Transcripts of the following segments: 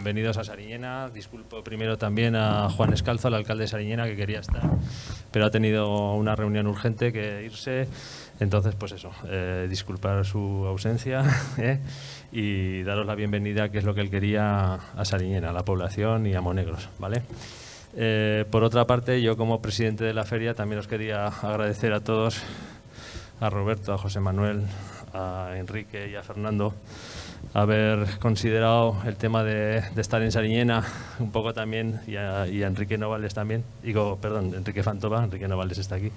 bienvenidos a Sariñena. Disculpo primero también a Juan Escalzo, el alcalde de Sariñena, que quería estar, pero ha tenido una reunión urgente que irse. Entonces, pues eso, disculpar su ausencia y daros la bienvenida, que es lo que él quería, a Sariñena, a la población y a Monegros, ¿vale? Por otra parte, yo como presidente de la feria también os quería agradecer a todos, a Roberto, a José Manuel, a Enrique y a Fernando, haber considerado el tema de estar en Sariñena un poco también, y a Enrique Novales también, Enrique Fantova, Enrique Novales está aquí,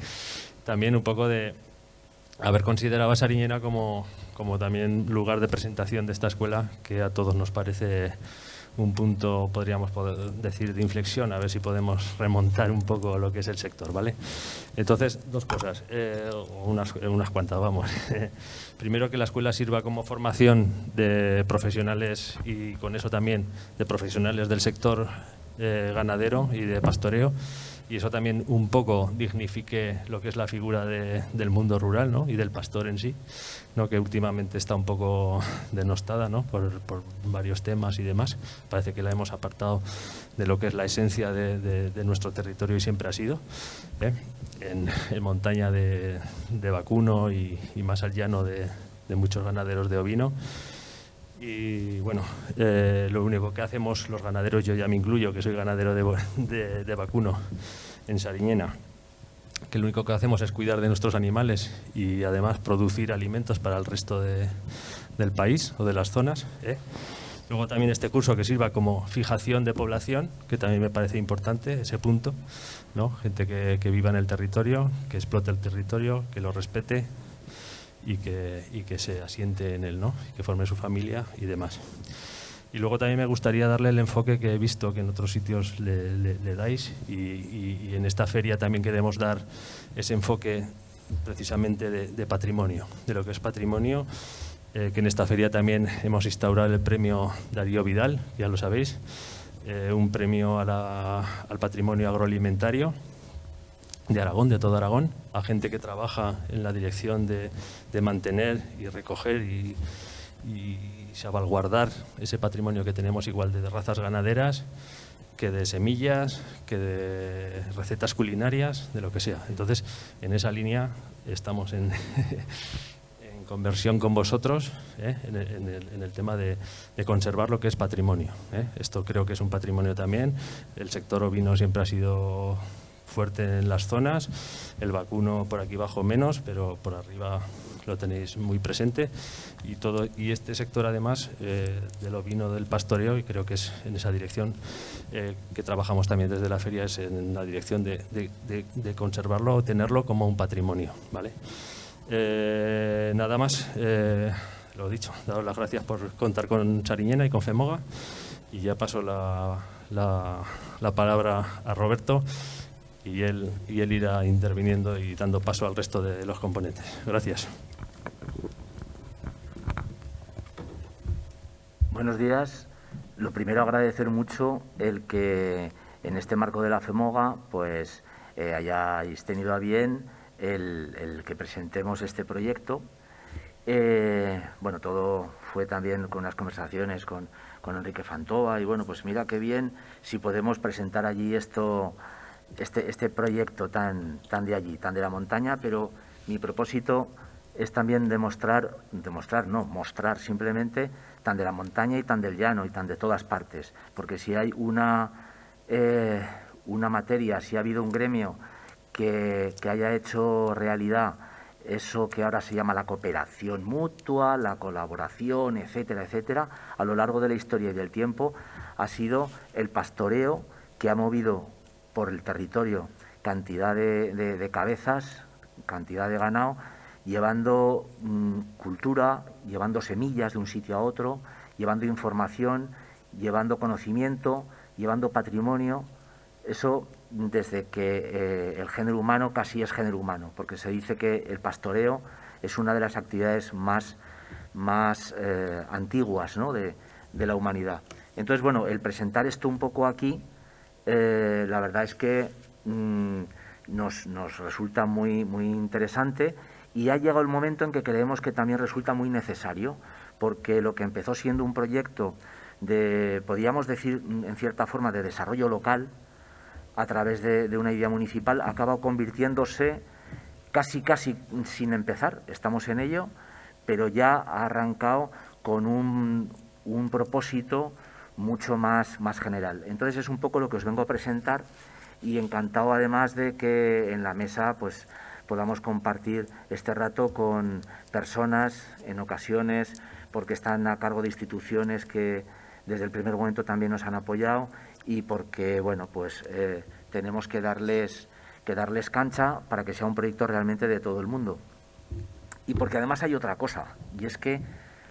también un poco de haber considerado a Sariñena como también lugar de presentación de esta escuela, que a todos nos parece un punto, podríamos decir, de inflexión, a ver si podemos remontar un poco lo que es el sector, ¿vale? Entonces, dos cosas, unas cuantas, vamos. Primero, que la escuela sirva como formación de profesionales y con eso también de profesionales del sector ganadero y de pastoreo, y eso también un poco dignifique lo que es la figura del mundo rural, ¿no? Y del pastor en sí, ¿no? Que últimamente está un poco denostada, ¿no? por varios temas y demás. Parece que la hemos apartado de lo que es la esencia de nuestro territorio, y siempre ha sido, en montaña de vacuno y más al llano de muchos ganaderos de ovino. Y bueno, lo único que hacemos los ganaderos, yo ya me incluyo, que soy ganadero de vacuno en Sariñena, que lo único que hacemos es cuidar de nuestros animales y además producir alimentos para el resto del país o de las zonas. Luego también este curso que sirva como fijación de población, que también me parece importante ese punto, ¿no? Gente que viva en el territorio, que explote el territorio, que lo respete y que se asiente en él, ¿no? Y que forme su familia y demás. Y luego también me gustaría darle el enfoque que he visto que en otros sitios le dais, y en esta feria también queremos dar ese enfoque precisamente de patrimonio, de lo que es patrimonio, que en esta feria también hemos instaurado el premio Darío Vidal, ya lo sabéis, un premio al patrimonio agroalimentario de Aragón, de todo Aragón, a gente que trabaja en la dirección de mantener y recoger y salvaguardar ese patrimonio que tenemos, igual de razas ganaderas, que de semillas, que de recetas culinarias, de lo que sea. Entonces, en esa línea estamos en conversión con vosotros, en el tema de conservar lo que es patrimonio. Esto creo que es un patrimonio también. El sector ovino siempre ha sido fuerte en las zonas, el vacuno por aquí abajo menos, pero por arriba lo tenéis muy presente, y este sector además del ovino, del pastoreo, y creo que es en esa dirección que trabajamos también desde la feria, es en la dirección de conservarlo o tenerlo como un patrimonio, ¿vale? Nada más, lo dicho, daros las gracias por contar con Sariñena y con FEMOGA, y ya paso la palabra a Roberto, y él irá interviniendo y dando paso al resto de los componentes. Gracias. Buenos días. Lo primero, agradecer mucho el que en este marco de la FEMOGA pues hayáis tenido a bien el que presentemos este proyecto. Bueno, todo fue también con unas conversaciones con Enrique Fantova, y bueno, pues mira qué bien si podemos presentar allí este proyecto tan de allí, tan de la montaña, pero mi propósito es también mostrar simplemente tan de la montaña y tan del llano y tan de todas partes, porque si hay una materia, si ha habido un gremio que haya hecho realidad eso que ahora se llama la cooperación mutua, la colaboración, etcétera, etcétera, a lo largo de la historia y del tiempo, ha sido el pastoreo, que ha movido por el territorio cantidad de cabezas, cantidad de ganado, llevando cultura, llevando semillas de un sitio a otro, llevando información, llevando conocimiento, llevando patrimonio. Eso desde que el género humano casi es género humano, porque se dice que el pastoreo es una de las actividades más antiguas, ¿no?, de la humanidad. Entonces, bueno, el presentar esto un poco aquí, la verdad es que nos resulta muy interesante, y ha llegado el momento en que creemos que también resulta muy necesario, porque lo que empezó siendo un proyecto podríamos decir, en cierta forma, de desarrollo local a través de una idea municipal, ha acabado convirtiéndose casi sin empezar, estamos en ello, pero ya ha arrancado con un propósito mucho más general. Entonces es un poco lo que os vengo a presentar y encantado además de que en la mesa pues podamos compartir este rato con personas, en ocasiones, porque están a cargo de instituciones que desde el primer momento también nos han apoyado y porque, bueno, pues tenemos que darles cancha para que sea un proyecto realmente de todo el mundo. Y porque además hay otra cosa, y es que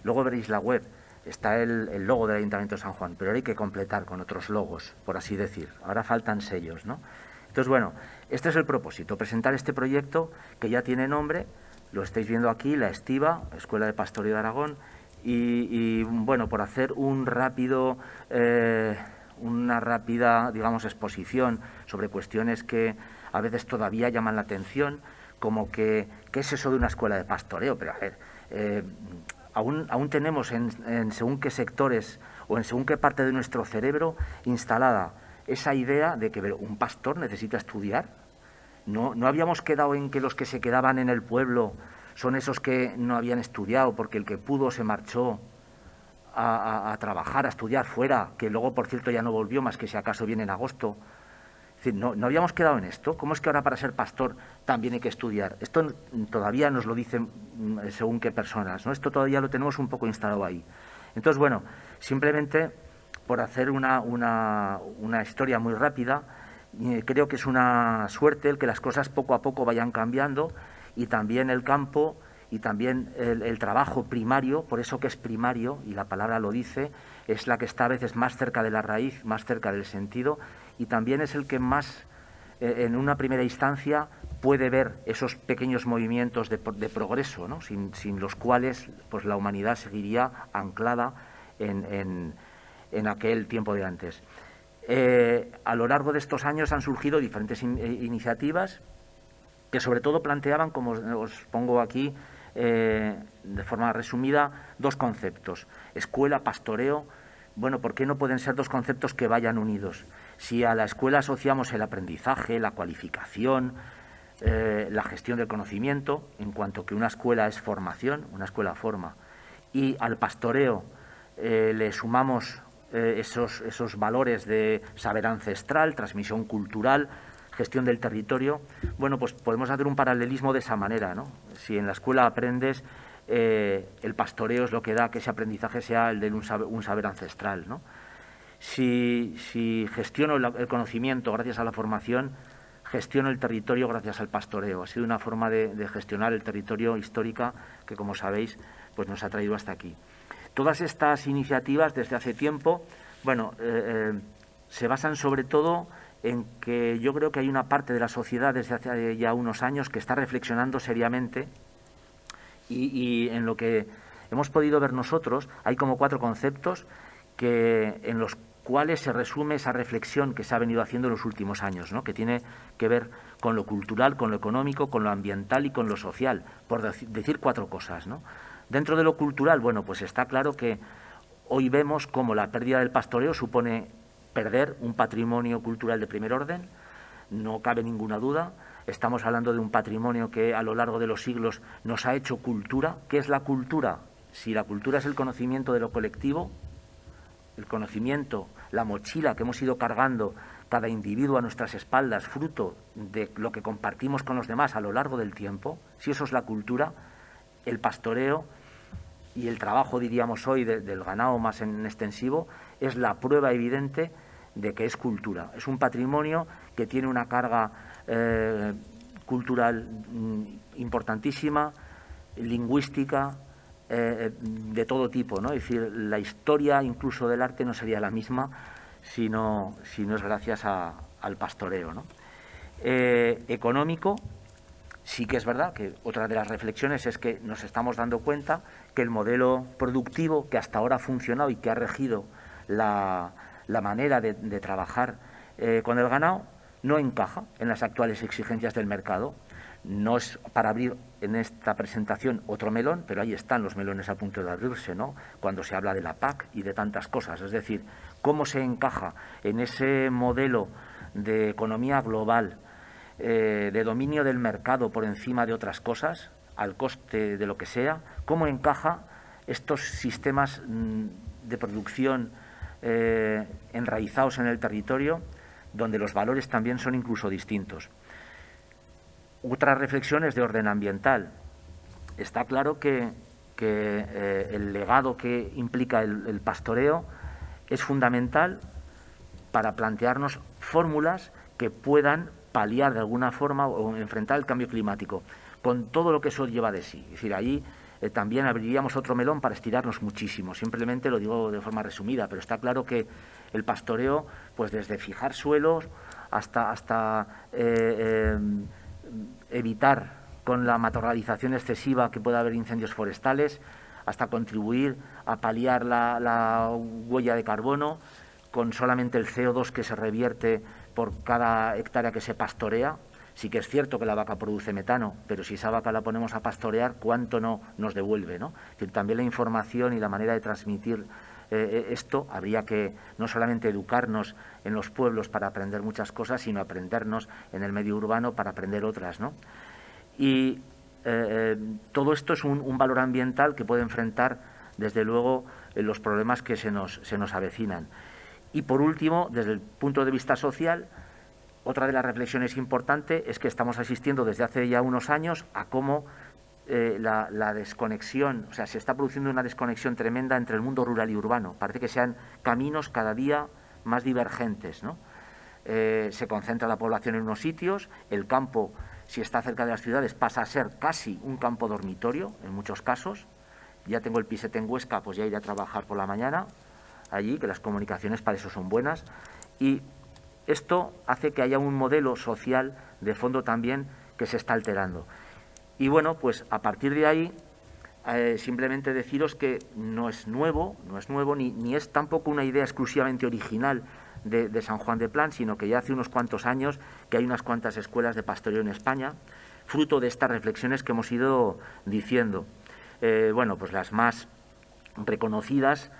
luego veréis la web, está el logo del Ayuntamiento de San Juan, pero ahora hay que completar con otros logos, por así decir. Ahora faltan sellos, ¿no? Entonces, bueno, este es el propósito, presentar este proyecto que ya tiene nombre, lo estáis viendo aquí, la Estiva, Escuela de Pastoreo de Aragón, y bueno, por hacer una rápida, digamos, exposición sobre cuestiones que a veces todavía llaman la atención, como que, ¿qué es eso de una escuela de pastoreo? Pero a ver, aún tenemos en según qué sectores o en según qué parte de nuestro cerebro instalada esa idea de que un pastor necesita estudiar. ¿No habíamos quedado en que los que se quedaban en el pueblo son esos que no habían estudiado porque el que pudo se marchó a trabajar, a estudiar fuera, que luego, por cierto, ya no volvió más que si acaso viene en agosto? Es decir, ¿no habíamos quedado en esto? ¿Cómo es que ahora para ser pastor también hay que estudiar? Esto todavía nos lo dicen según qué personas, ¿no? Esto todavía lo tenemos un poco instalado ahí. Entonces, bueno, simplemente por hacer una historia muy rápida, creo que es una suerte el que las cosas poco a poco vayan cambiando y también el campo y también el trabajo primario, por eso que es primario, y la palabra lo dice, es la que está a veces más cerca de la raíz, más cerca del sentido, y también es el que más, en una primera instancia, puede ver esos pequeños movimientos de progreso, ¿no? sin los cuales pues la humanidad seguiría anclada en aquel tiempo de antes. A lo largo de estos años han surgido diferentes iniciativas que sobre todo planteaban, como os pongo aquí de forma resumida, dos conceptos: escuela, pastoreo. Bueno, ¿por qué no pueden ser dos conceptos que vayan unidos? Si a la escuela asociamos el aprendizaje, la cualificación, la gestión del conocimiento, en cuanto que una escuela es formación, una escuela forma, y al pastoreo le sumamos esos valores de saber ancestral, transmisión cultural, gestión del territorio, bueno, pues podemos hacer un paralelismo de esa manera, ¿no? Si en la escuela aprendes, el pastoreo es lo que da que ese aprendizaje sea el de un saber ancestral, ¿no? Si gestiono el conocimiento gracias a la formación, gestiono el territorio gracias al pastoreo. Ha sido una forma de gestionar el territorio histórica que, como sabéis, pues nos ha traído hasta aquí. Todas estas iniciativas desde hace tiempo, bueno, se basan sobre todo en que yo creo que hay una parte de la sociedad desde hace ya unos años que está reflexionando seriamente y en lo que hemos podido ver nosotros hay como 4 conceptos en los cuales se resume esa reflexión que se ha venido haciendo en los últimos años, ¿no? Que tiene que ver con lo cultural, con lo económico, con lo ambiental y con lo social, por decir 4 cosas, ¿no? Dentro de lo cultural, bueno, pues está claro que hoy vemos cómo la pérdida del pastoreo supone perder un patrimonio cultural de primer orden, no cabe ninguna duda. Estamos hablando de un patrimonio que a lo largo de los siglos nos ha hecho cultura. ¿Qué es la cultura? Si la cultura es el conocimiento de lo colectivo, el conocimiento, la mochila que hemos ido cargando cada individuo a nuestras espaldas, fruto de lo que compartimos con los demás a lo largo del tiempo, si eso es la cultura, el pastoreo y el trabajo, diríamos hoy, del ganado más en extensivo, es la prueba evidente de que es cultura. Es un patrimonio que tiene una carga cultural importantísima, lingüística, de todo tipo, ¿no? Es decir, la historia incluso del arte no sería la misma si no es gracias al pastoreo, ¿no? Económico, sí que es verdad que otra de las reflexiones es que nos estamos dando cuenta que el modelo productivo que hasta ahora ha funcionado y que ha regido la manera de trabajar con el ganado no encaja en las actuales exigencias del mercado. No es para abrir en esta presentación otro melón, pero ahí están los melones a punto de abrirse, ¿no? Cuando se habla de la PAC y de tantas cosas. Es decir, cómo se encaja en ese modelo de economía global, de dominio del mercado por encima de otras cosas, al coste de lo que sea, cómo encaja estos sistemas de producción enraizados en el territorio, donde los valores también son incluso distintos. Otras reflexiones de orden ambiental. Está claro que el legado que implica el pastoreo es fundamental para plantearnos fórmulas que puedan paliar de alguna forma o enfrentar el cambio climático, con todo lo que eso lleva de sí. Es decir, ahí también abriríamos otro melón para estirarnos muchísimo. Simplemente lo digo de forma resumida, pero está claro que el pastoreo, pues desde fijar suelos hasta evitar con la matorralización excesiva que pueda haber incendios forestales, hasta contribuir a paliar la huella de carbono con solamente el CO2 que se revierte por cada hectárea que se pastorea. Sí que es cierto que la vaca produce metano, pero si esa vaca la ponemos a pastorear, ¿cuánto no nos devuelve, ¿no? Es decir, también la información y la manera de transmitir esto, habría que no solamente educarnos en los pueblos para aprender muchas cosas, sino aprendernos en el medio urbano para aprender otras, ¿no? Y todo esto es un valor ambiental que puede enfrentar, desde luego, los problemas que se nos avecinan. Y, por último, desde el punto de vista social, otra de las reflexiones importantes es que estamos asistiendo desde hace ya unos años a cómo la desconexión, o sea, se está produciendo una desconexión tremenda entre el mundo rural y urbano. Parece que sean caminos cada día más divergentes, ¿no? Se concentra la población en unos sitios, el campo, si está cerca de las ciudades, pasa a ser casi un campo dormitorio, en muchos casos. Ya tengo el pisete en Huesca, pues ya iré a trabajar por la mañana allí, que las comunicaciones para eso son buenas. Y esto hace que haya un modelo social de fondo también que se está alterando. Y bueno, pues a partir de ahí, simplemente deciros que no es nuevo, ni es tampoco una idea exclusivamente original de San Juan de Plán, sino que ya hace unos cuantos años que hay unas cuantas escuelas de pastoreo en España, fruto de estas reflexiones que hemos ido diciendo. Bueno, pues las más reconocidas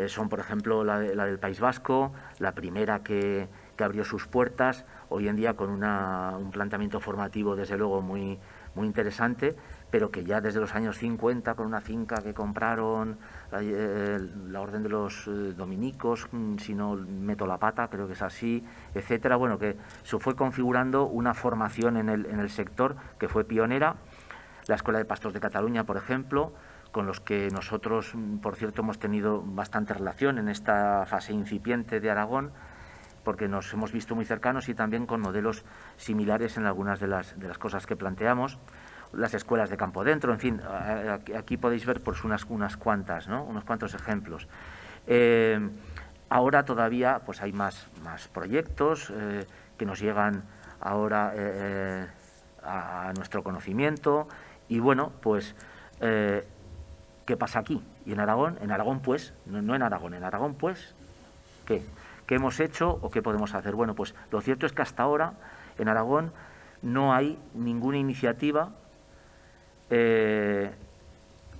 son, por ejemplo, la del País Vasco, la primera que abrió sus puertas, hoy en día con un planteamiento formativo, desde luego, muy interesante, pero que ya desde los años 50, con una finca que compraron, la Orden de los Dominicos, si no meto la pata, creo que es así, etcétera. Bueno, que se fue configurando una formación en el sector que fue pionera. La Escuela de Pastors de Cataluña, por ejemplo, con los que nosotros, por cierto, hemos tenido bastante relación en esta fase incipiente de Aragón, porque nos hemos visto muy cercanos, y también con modelos similares en algunas de las cosas que planteamos. Las escuelas de campo dentro, en fin, aquí podéis ver pues unas cuantas, ¿no? Unos cuantos ejemplos. Ahora todavía pues hay más proyectos que nos llegan ahora a nuestro conocimiento, y bueno, pues ¿qué pasa aquí? Y en Aragón, pues, no en Aragón, pues, ¿qué hemos hecho o qué podemos hacer? Bueno, pues lo cierto es que hasta ahora en Aragón no hay ninguna iniciativa,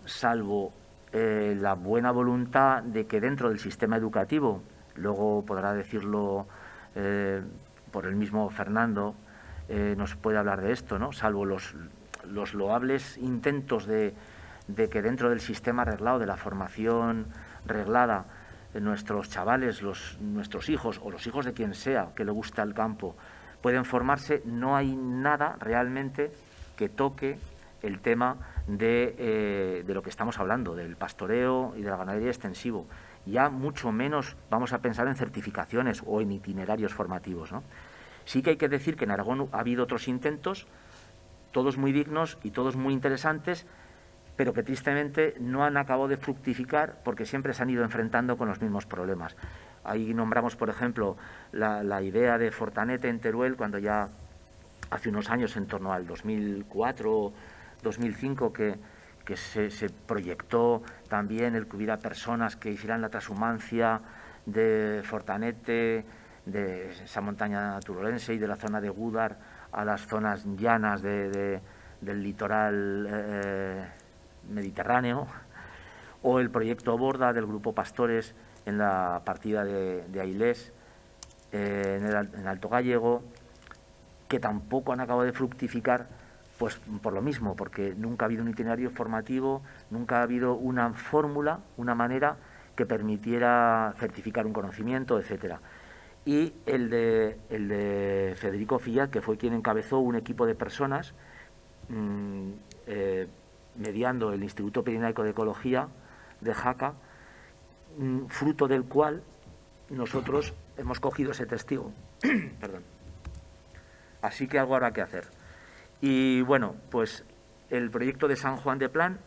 salvo la buena voluntad de que dentro del sistema educativo, luego podrá decirlo por el mismo Fernando, nos puede hablar de esto, ¿no? Salvo los loables intentos de que dentro del sistema reglado, de la formación reglada, nuestros chavales, nuestros hijos o los hijos de quien sea que le gusta el campo pueden formarse, no hay nada realmente que toque el tema de lo que estamos hablando, del pastoreo y de la ganadería extensivo. Ya mucho menos vamos a pensar en certificaciones o en itinerarios formativos, ¿no? Sí que hay que decir que en Aragón ha habido otros intentos, todos muy dignos y todos muy interesantes, pero que tristemente no han acabado de fructificar porque siempre se han ido enfrentando con los mismos problemas. Ahí nombramos, por ejemplo, la idea de Fortanete en Teruel, cuando ya hace unos años, en torno al 2004, 2005, que se proyectó también el que hubiera personas que hicieran la transhumancia de Fortanete, de esa montaña turolense y de la zona de Gúdar a las zonas llanas del litoral mediterráneo, o el proyecto Borda del Grupo Pastores en la partida de Ailés, en el Alto Gallego, que tampoco han acabado de fructificar, pues por lo mismo, porque nunca ha habido un itinerario formativo, nunca ha habido una fórmula, una manera que permitiera certificar un conocimiento, etcétera. Y el de Federico Fillat, que fue quien encabezó un equipo de personas mediando el Instituto Pirenaico de Ecología de Jaca, fruto del cual nosotros hemos cogido ese testigo. Perdón. Así que algo habrá que hacer. Y bueno, pues el proyecto de San Juan de Plan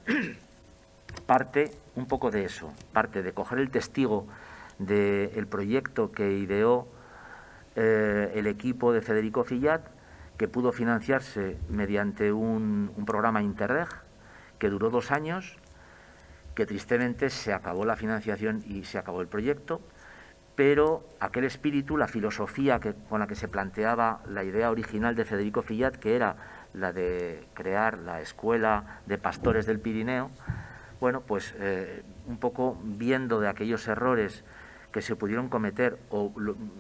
parte un poco de eso, parte de coger el testigo del proyecto que ideó el equipo de Federico Fillat, que pudo financiarse mediante un programa Interreg que duró 2 años, que tristemente se acabó la financiación y se acabó el proyecto, pero aquel espíritu, la filosofía con la que se planteaba la idea original de Federico Fillat, que era la de crear la Escuela de Pastores del Pirineo, bueno, pues un poco viendo de aquellos errores que se pudieron cometer o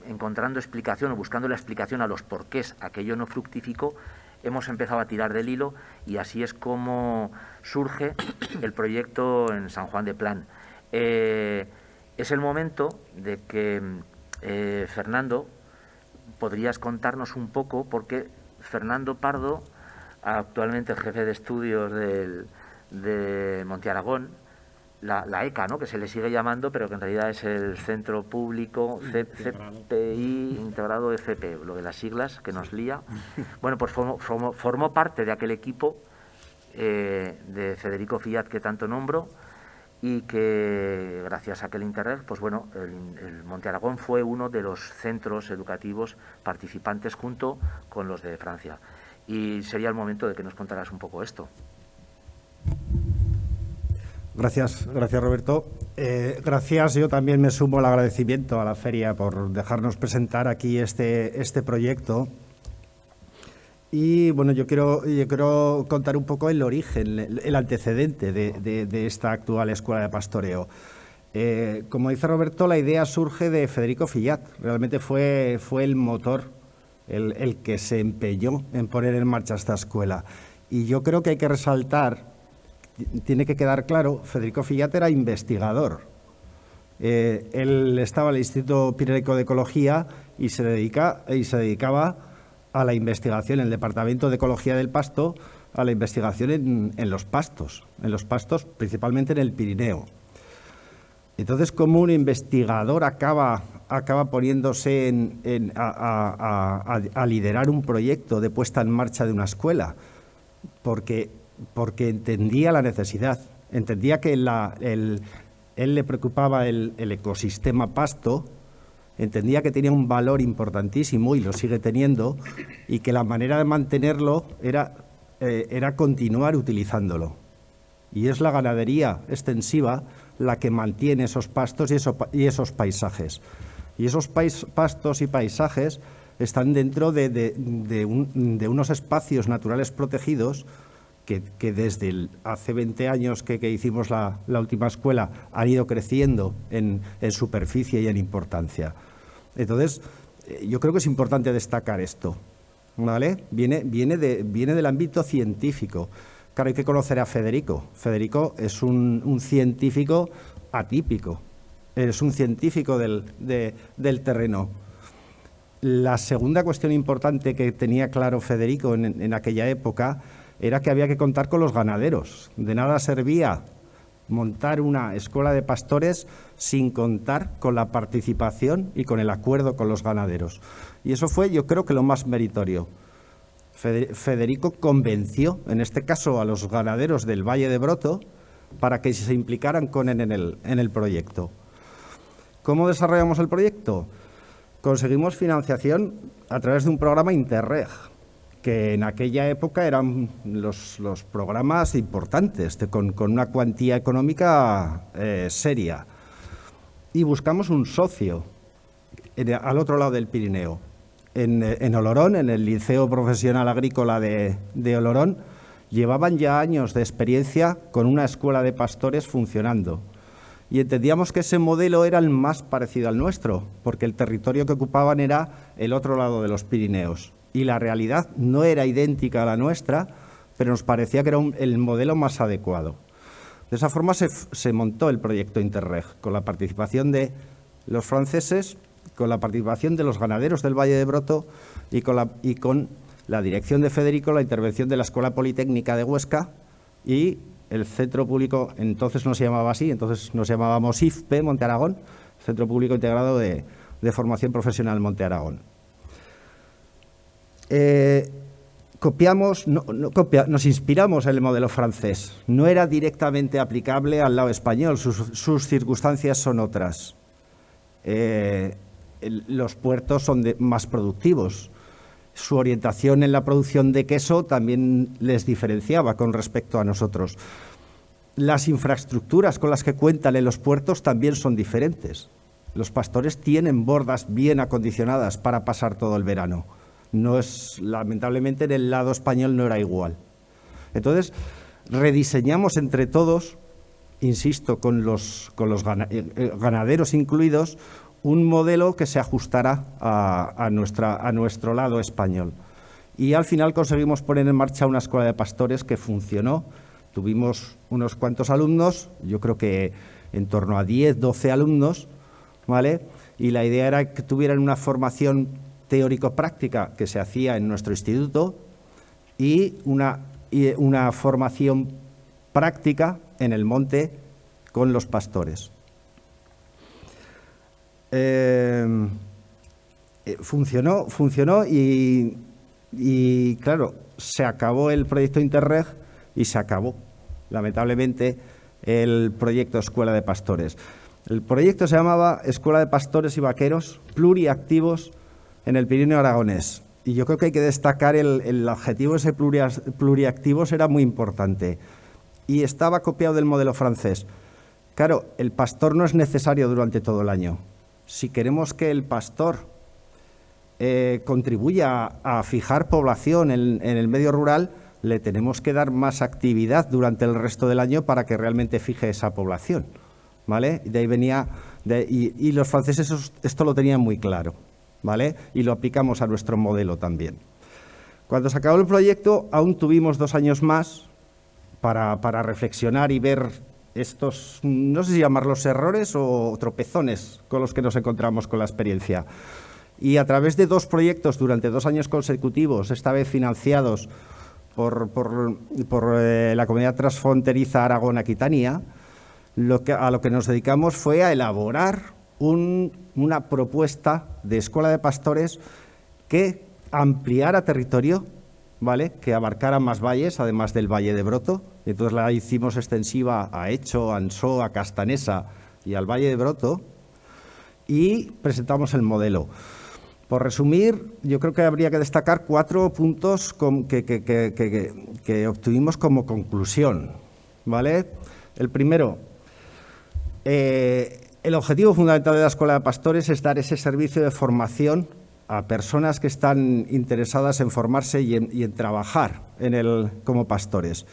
encontrando explicación o buscando la explicación a los porqués aquello no fructificó, hemos empezado a tirar del hilo y así es como surge el proyecto en San Juan de Plan. Es el momento de que, Fernando, podrías contarnos un poco, porque Fernando Pardo, actualmente el jefe de estudios de Monte Aragón, la ECA, ¿no?, que se le sigue llamando, pero que en realidad es el Centro Público CPI Integrado FP, lo de las siglas que nos lía. Bueno, pues formó parte de aquel equipo de Federico Fillat que tanto nombro, y que gracias a aquel Interreg, pues bueno, el Monte Aragón fue uno de los centros educativos participantes junto con los de Francia. Y sería el momento de que nos contaras un poco esto. Gracias Roberto. Gracias, yo también me sumo al agradecimiento a la feria por dejarnos presentar aquí este proyecto. Y bueno, yo quiero contar un poco el origen, el antecedente de esta actual escuela de pastoreo. Como dice Roberto, la idea surge de Federico Fillat. Realmente fue el motor, el que se empeñó en poner en marcha esta escuela. Y yo creo que hay que resaltar, tiene que quedar claro, Federico Fillat era investigador. Él estaba en el Instituto Pirenaico de Ecología y se dedicaba a la investigación en el Departamento de Ecología del Pasto, a la investigación en los pastos principalmente en el Pirineo. Entonces, como un investigador acaba poniéndose a liderar un proyecto de puesta en marcha de una escuela, porque entendía la necesidad, entendía que él le preocupaba el ecosistema pasto, entendía que tenía un valor importantísimo y lo sigue teniendo, y que la manera de mantenerlo era continuar utilizándolo. Y es la ganadería extensiva la que mantiene esos pastos y esos paisajes. Y esos pastos y paisajes están dentro de unos espacios naturales protegidos que desde hace 20 años que hicimos la última escuela han ido creciendo en superficie y en importancia. Entonces, yo creo que es importante destacar esto, ¿vale? Viene del ámbito científico. Claro, hay que conocer a Federico. Federico es un científico atípico, es un científico del terreno. La segunda cuestión importante que tenía claro Federico en aquella época era que había que contar con los ganaderos. De nada servía montar una escuela de pastores sin contar con la participación y con el acuerdo con los ganaderos. Y eso fue, yo creo, que lo más meritorio. Federico convenció, en este caso, a los ganaderos del Valle de Broto para que se implicaran en el proyecto. ¿Cómo desarrollamos el proyecto? Conseguimos financiación a través de un programa Interreg, que en aquella época eran los programas importantes, con una cuantía económica seria. Y buscamos un socio al otro lado del Pirineo. en Olorón, en el Liceo Profesional Agrícola de Olorón, llevaban ya años de experiencia con una escuela de pastores funcionando. Y entendíamos que ese modelo era el más parecido al nuestro, porque el territorio que ocupaban era el otro lado de los Pirineos. Y la realidad no era idéntica a la nuestra, pero nos parecía que era el modelo más adecuado. De esa forma se montó el proyecto Interreg, con la participación de los franceses, con la participación de los ganaderos del Valle de Broto y con la dirección de Federico, la intervención de la Escuela Politécnica de Huesca y el Centro Público, entonces no se llamaba así, entonces nos llamábamos IFPE Monte Aragón, Centro Público Integrado de Formación Profesional Monte Aragón. Nos inspiramos en el modelo francés. No era directamente aplicable al lado español, sus circunstancias son otras. Los puertos son más productivos. Su orientación en la producción de queso también les diferenciaba con respecto a nosotros. Las infraestructuras con las que cuentan en los puertos también son diferentes. Los pastores tienen bordas bien acondicionadas para pasar todo el verano. Lamentablemente en el lado español no era igual. Entonces, rediseñamos entre todos, insisto, con los ganaderos incluidos, un modelo que se ajustara a nuestro lado español. Y al final conseguimos poner en marcha una escuela de pastores que funcionó. Tuvimos unos cuantos alumnos, yo creo que en torno a 10, 12 alumnos, ¿vale? Y la idea era que tuvieran una formación teórico-práctica que se hacía en nuestro instituto y una formación práctica en el monte con los pastores. Funcionó y claro, se acabó el proyecto Interreg y se acabó, lamentablemente, el proyecto Escuela de Pastores. El proyecto se llamaba Escuela de Pastores y Vaqueros Pluriactivos en el Pirineo Aragonés. Y yo creo que hay que destacar el objetivo ese pluriactivos era muy importante y estaba copiado del modelo francés. Claro, el pastor no es necesario durante todo el año. Si queremos que el pastor contribuya a fijar población en el medio rural, le tenemos que dar más actividad durante el resto del año para que realmente fije esa población, ¿vale? De ahí venía, y los franceses esto lo tenían muy claro, ¿vale? Y lo aplicamos a nuestro modelo también. Cuando se acabó el proyecto, aún tuvimos 2 años más para reflexionar y ver estos, no sé si llamarlos errores o tropezones con los que nos encontramos con la experiencia. Y a través de 2 proyectos durante 2 años consecutivos, esta vez financiados por la Comunidad Transfronteriza Aragón-Aquitania, a lo que nos dedicamos fue a elaborar una propuesta de escuela de pastores que ampliara territorio, ¿vale? Que abarcara más valles, además del Valle de Broto. Entonces la hicimos extensiva a Echo, a Ansó, a Castanesa y al Valle de Broto y presentamos el modelo. Por resumir, yo creo que habría que destacar 4 puntos que obtuvimos como conclusión, ¿vale? El primero, el objetivo fundamental de la Escuela de Pastores es dar ese servicio de formación a personas que están interesadas en formarse y en trabajar como pastores.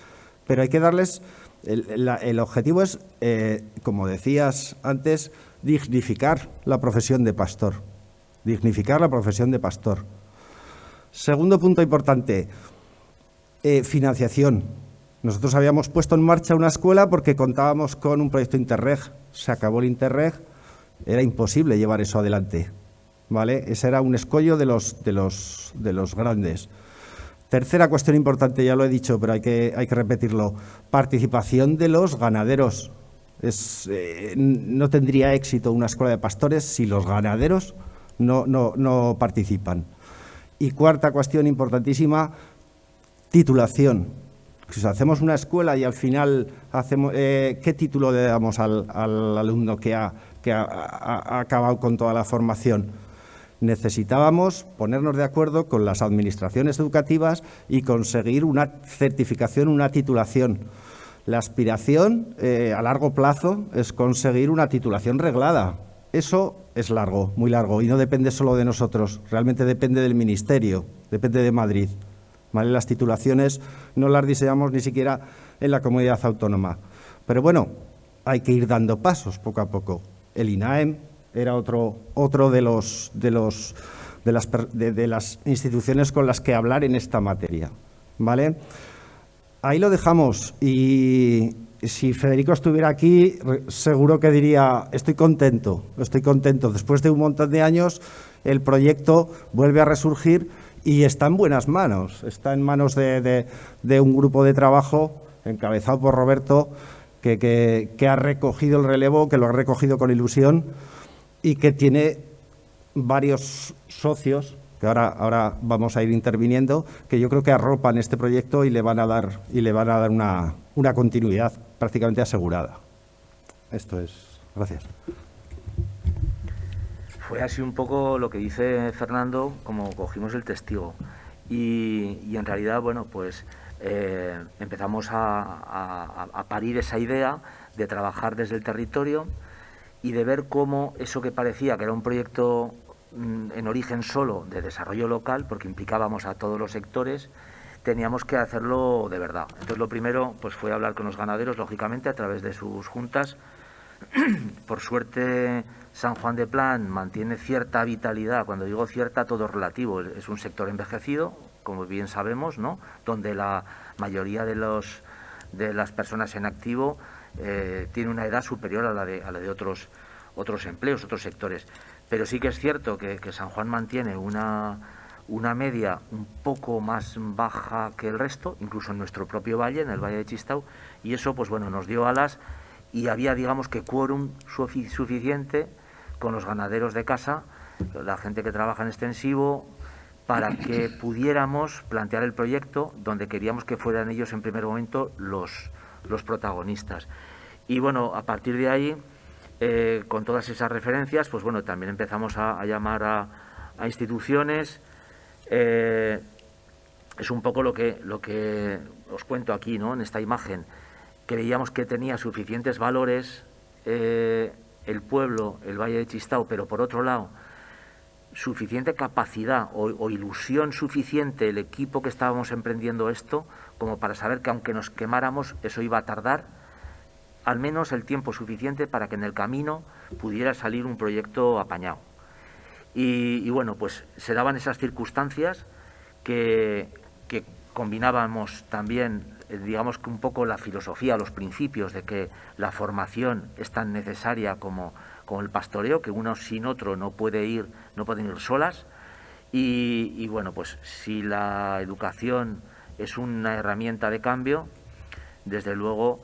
Pero hay que darles, el objetivo es, como decías antes, dignificar la profesión de pastor. Dignificar la profesión de pastor. Segundo punto importante, financiación. Nosotros habíamos puesto en marcha una escuela porque contábamos con un proyecto Interreg. Se acabó el Interreg, era imposible llevar eso adelante, ¿vale? Ese era un escollo de los grandes. Tercera cuestión importante, ya lo he dicho, pero hay que repetirlo. Participación de los ganaderos. No tendría éxito una escuela de pastores si los ganaderos no participan. Y cuarta cuestión importantísima, titulación. Si hacemos una escuela y al final ¿qué título le damos al alumno que ha acabado con toda la formación? Necesitábamos ponernos de acuerdo con las administraciones educativas y conseguir una certificación, una titulación. La aspiración a largo plazo es conseguir una titulación reglada, eso es largo, muy largo, y no depende solo de nosotros, realmente depende del Ministerio, depende de Madrid. ¿Vale? Las titulaciones no las diseñamos ni siquiera en la comunidad autónoma. Pero bueno, hay que ir dando pasos poco a poco. El INAEM era otro de las instituciones con las que hablar en esta materia. ¿Vale? Ahí lo dejamos, y si Federico estuviera aquí, seguro que diría, estoy contento. Después de un montón de años, el proyecto vuelve a resurgir y está en buenas manos. Está en manos de un grupo de trabajo encabezado por Roberto, que ha recogido el relevo, que lo ha recogido con ilusión y que tiene varios socios, que ahora vamos a ir interviniendo, que yo creo que arropan este proyecto y le van a dar una continuidad prácticamente asegurada. Esto es. Gracias. Fue así un poco lo que dice Fernando, como cogimos el testigo. Y en realidad, bueno, pues empezamos a parir esa idea de trabajar desde el territorio y de ver cómo eso que parecía que era un proyecto en origen solo de desarrollo local, porque implicábamos a todos los sectores, teníamos que hacerlo de verdad. Entonces lo primero pues fue hablar con los ganaderos, lógicamente, a través de sus juntas. Por suerte, San Juan de Plan mantiene cierta vitalidad. Cuando digo cierta, todo es relativo. Es un sector envejecido, como bien sabemos, ¿no? Donde la mayoría de las personas en activo tiene una edad superior a la de otros empleos, otros sectores. Pero sí que es cierto que San Juan mantiene una media un poco más baja que el resto, incluso en nuestro propio valle, en el Valle de Chistau, y eso pues bueno, nos dio alas, y había, digamos, que quórum suficiente con los ganaderos de casa, la gente que trabaja en extensivo, para que pudiéramos plantear el proyecto donde queríamos que fueran ellos en primer momento los protagonistas. Y bueno, a partir de ahí, con todas esas referencias, pues bueno, también empezamos a llamar a instituciones. Es un poco lo que os cuento aquí, ¿no? En esta imagen. Creíamos que tenía suficientes valores el pueblo, el Valle de Chistau, pero por otro lado, suficiente capacidad o ilusión suficiente el equipo que estábamos emprendiendo esto, como para saber que aunque nos quemáramos, eso iba a tardar al menos el tiempo suficiente para que en el camino pudiera salir un proyecto apañado. Y bueno, pues se daban esas circunstancias que combinábamos también, digamos que un poco la filosofía, los principios de que la formación es tan necesaria como el pastoreo, que uno sin otro no pueden ir solas. Y bueno, pues si la educación es una herramienta de cambio, desde luego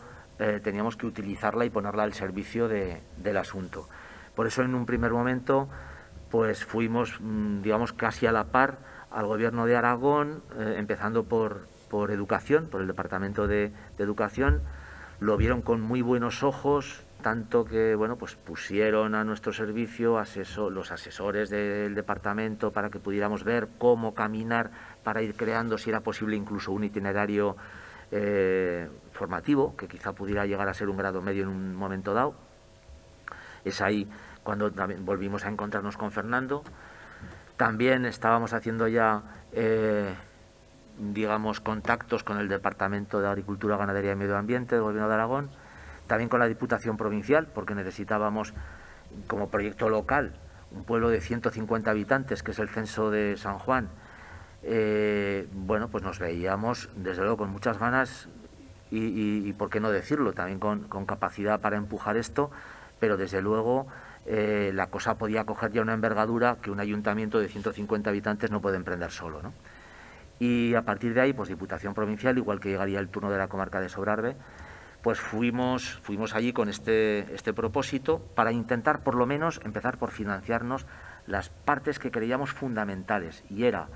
teníamos que utilizarla y ponerla al servicio del asunto. Por eso en un primer momento pues fuimos, digamos, casi a la par al Gobierno de Aragón, empezando por Educación, por el Departamento de Educación. Lo vieron con muy buenos ojos, tanto que bueno, pues pusieron a nuestro servicio los asesores del departamento para que pudiéramos ver cómo caminar para ir creando, si era posible, incluso un itinerario formativo, que quizá pudiera llegar a ser un grado medio en un momento dado. Es ahí cuando también volvimos a encontrarnos con Fernando. También estábamos haciendo ya, digamos, contactos con el Departamento de Agricultura, Ganadería y Medio Ambiente del Gobierno de Aragón, también con la Diputación Provincial, porque necesitábamos, como proyecto local, un pueblo de 150 habitantes, que es el censo de San Juan. Bueno, pues nos veíamos, desde luego, con muchas ganas y por qué no decirlo, también con capacidad para empujar esto, pero desde luego la cosa podía coger ya una envergadura que un ayuntamiento de 150 habitantes no puede emprender solo, ¿no? Y a partir de ahí, pues Diputación Provincial, igual que llegaría el turno de la comarca de Sobrarbe, pues fuimos allí con este propósito para intentar por lo menos empezar por financiarnos las partes que creíamos fundamentales, y era,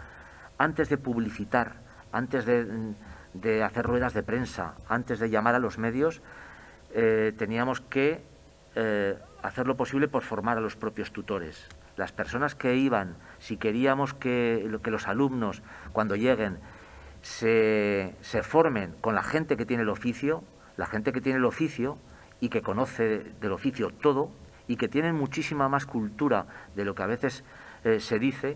antes de publicitar, antes de hacer ruedas de prensa, antes de llamar a los medios, teníamos que hacer lo posible por formar a los propios tutores. Las personas que iban, si queríamos que los alumnos, cuando lleguen, se formen con la gente que tiene el oficio, y que conoce del oficio todo, y que tienen muchísima más cultura de lo que a veces se dice,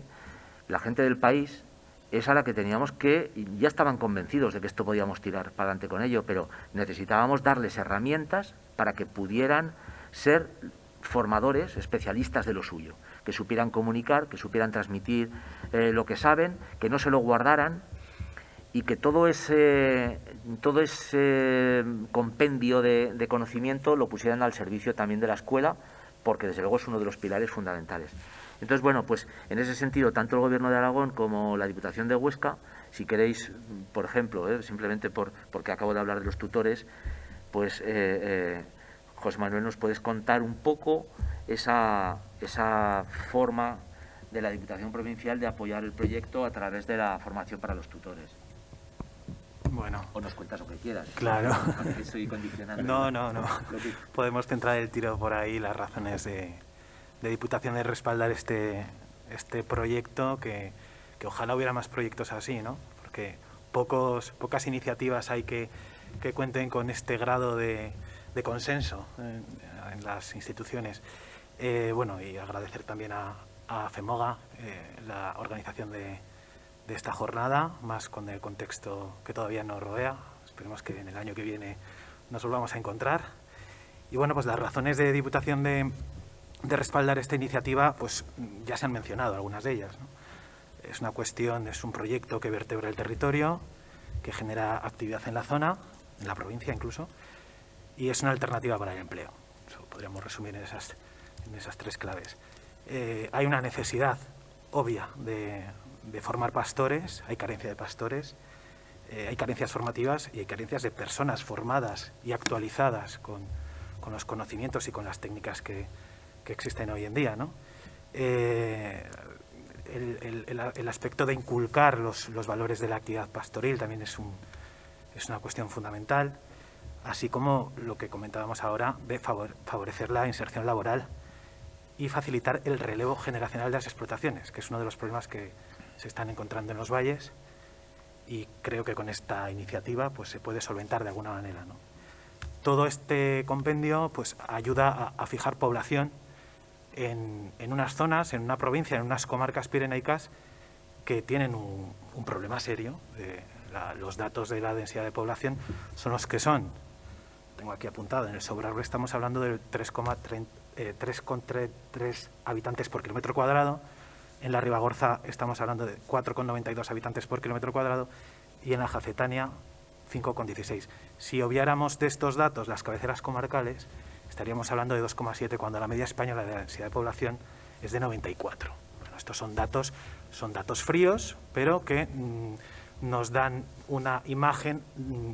la gente del país es a la que teníamos que, ya estaban convencidos de que esto podíamos tirar para adelante con ello, pero necesitábamos darles herramientas para que pudieran ser formadores, especialistas de lo suyo, que supieran comunicar, que supieran transmitir lo que saben, que no se lo guardaran y que todo ese compendio de conocimiento lo pusieran al servicio también de la escuela, porque desde luego es uno de los pilares fundamentales. Entonces, bueno, pues en ese sentido, tanto el Gobierno de Aragón como la Diputación de Huesca, si queréis, por ejemplo, simplemente porque acabo de hablar de los tutores, pues José Manuel, ¿nos puedes contar un poco esa forma de la Diputación Provincial de apoyar el proyecto a través de la formación para los tutores? Bueno. O nos cuentas lo que quieras. Claro. Estoy condicionando. No. Podemos centrar el tiro por ahí, las razones de Diputación de respaldar este proyecto, que ojalá hubiera más proyectos así, ¿no? Porque pocas iniciativas hay que cuenten con este grado de consenso en las instituciones. Bueno, y agradecer también a FEMOGA la organización de esta jornada, más con el contexto que todavía nos rodea. Esperemos que en el año que viene nos volvamos a encontrar. Y bueno, pues las razones de Diputación de respaldar esta iniciativa, pues ya se han mencionado algunas de ellas, ¿no? Es un proyecto que vertebra el territorio, que genera actividad en la zona, en la provincia incluso, y es una alternativa para el empleo. Eso podríamos resumir en esas tres claves. Hay una necesidad obvia de formar pastores, hay carencia de pastores, hay carencias formativas y hay carencias de personas formadas y actualizadas con los conocimientos y con las técnicas que existen hoy en día, ¿no? El aspecto de inculcar los valores de la actividad pastoril también es una cuestión fundamental, así como lo que comentábamos ahora de favorecer la inserción laboral y facilitar el relevo generacional de las explotaciones, que es uno de los problemas que se están encontrando en los valles, y creo que con esta iniciativa pues se puede solventar de alguna manera, ¿no? Todo este compendio pues ayuda a fijar población en unas zonas, en una provincia, en unas comarcas pirenaicas que tienen un problema serio. Los datos de la densidad de población son los que son. Tengo aquí apuntado, en el Sobrarbe estamos hablando del 3,3 habitantes por kilómetro cuadrado, en la Ribagorza estamos hablando de 4,92 habitantes por kilómetro cuadrado y en la Jacetania 5,16. Si obviáramos de estos datos las cabeceras comarcales, estaríamos hablando de 2,7 cuando la media española de la densidad de población es de 94. Bueno, estos son datos fríos, pero que nos dan una imagen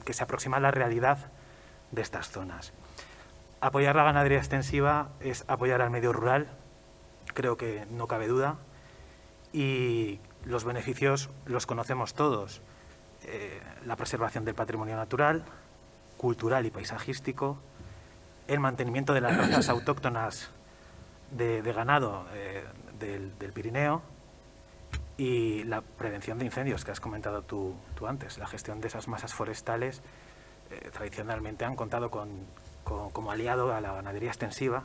que se aproxima a la realidad de estas zonas. Apoyar la ganadería extensiva es apoyar al medio rural, creo que no cabe duda, y los beneficios los conocemos todos. La preservación del patrimonio natural, cultural y paisajístico, el mantenimiento de las razas autóctonas de ganado del Pirineo y la prevención de incendios, que has comentado tú antes. La gestión de esas masas forestales tradicionalmente han contado como aliado a la ganadería extensiva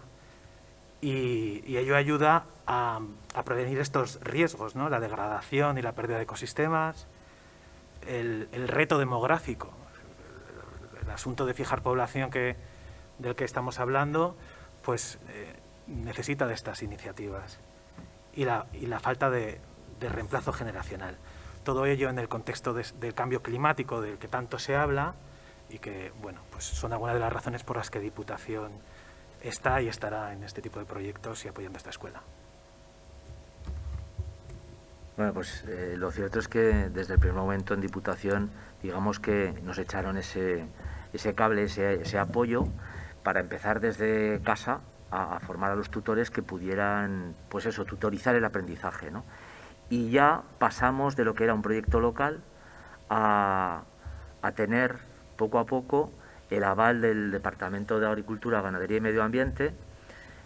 y ello ayuda a prevenir estos riesgos, ¿no? La degradación y la pérdida de ecosistemas, el reto demográfico, el asunto de fijar población del que estamos hablando, pues necesita de estas iniciativas y la falta de reemplazo generacional. Todo ello en el contexto del cambio climático del que tanto se habla y que, bueno, pues son algunas de las razones por las que Diputación está y estará en este tipo de proyectos y apoyando esta escuela. Bueno, pues lo cierto es que desde el primer momento en Diputación, digamos que nos echaron ese cable, ese apoyo para empezar desde casa a formar a los tutores que pudieran, pues eso, tutorizar el aprendizaje, ¿no? Y ya pasamos de lo que era un proyecto local a tener poco a poco el aval del Departamento de Agricultura, Ganadería y Medio Ambiente.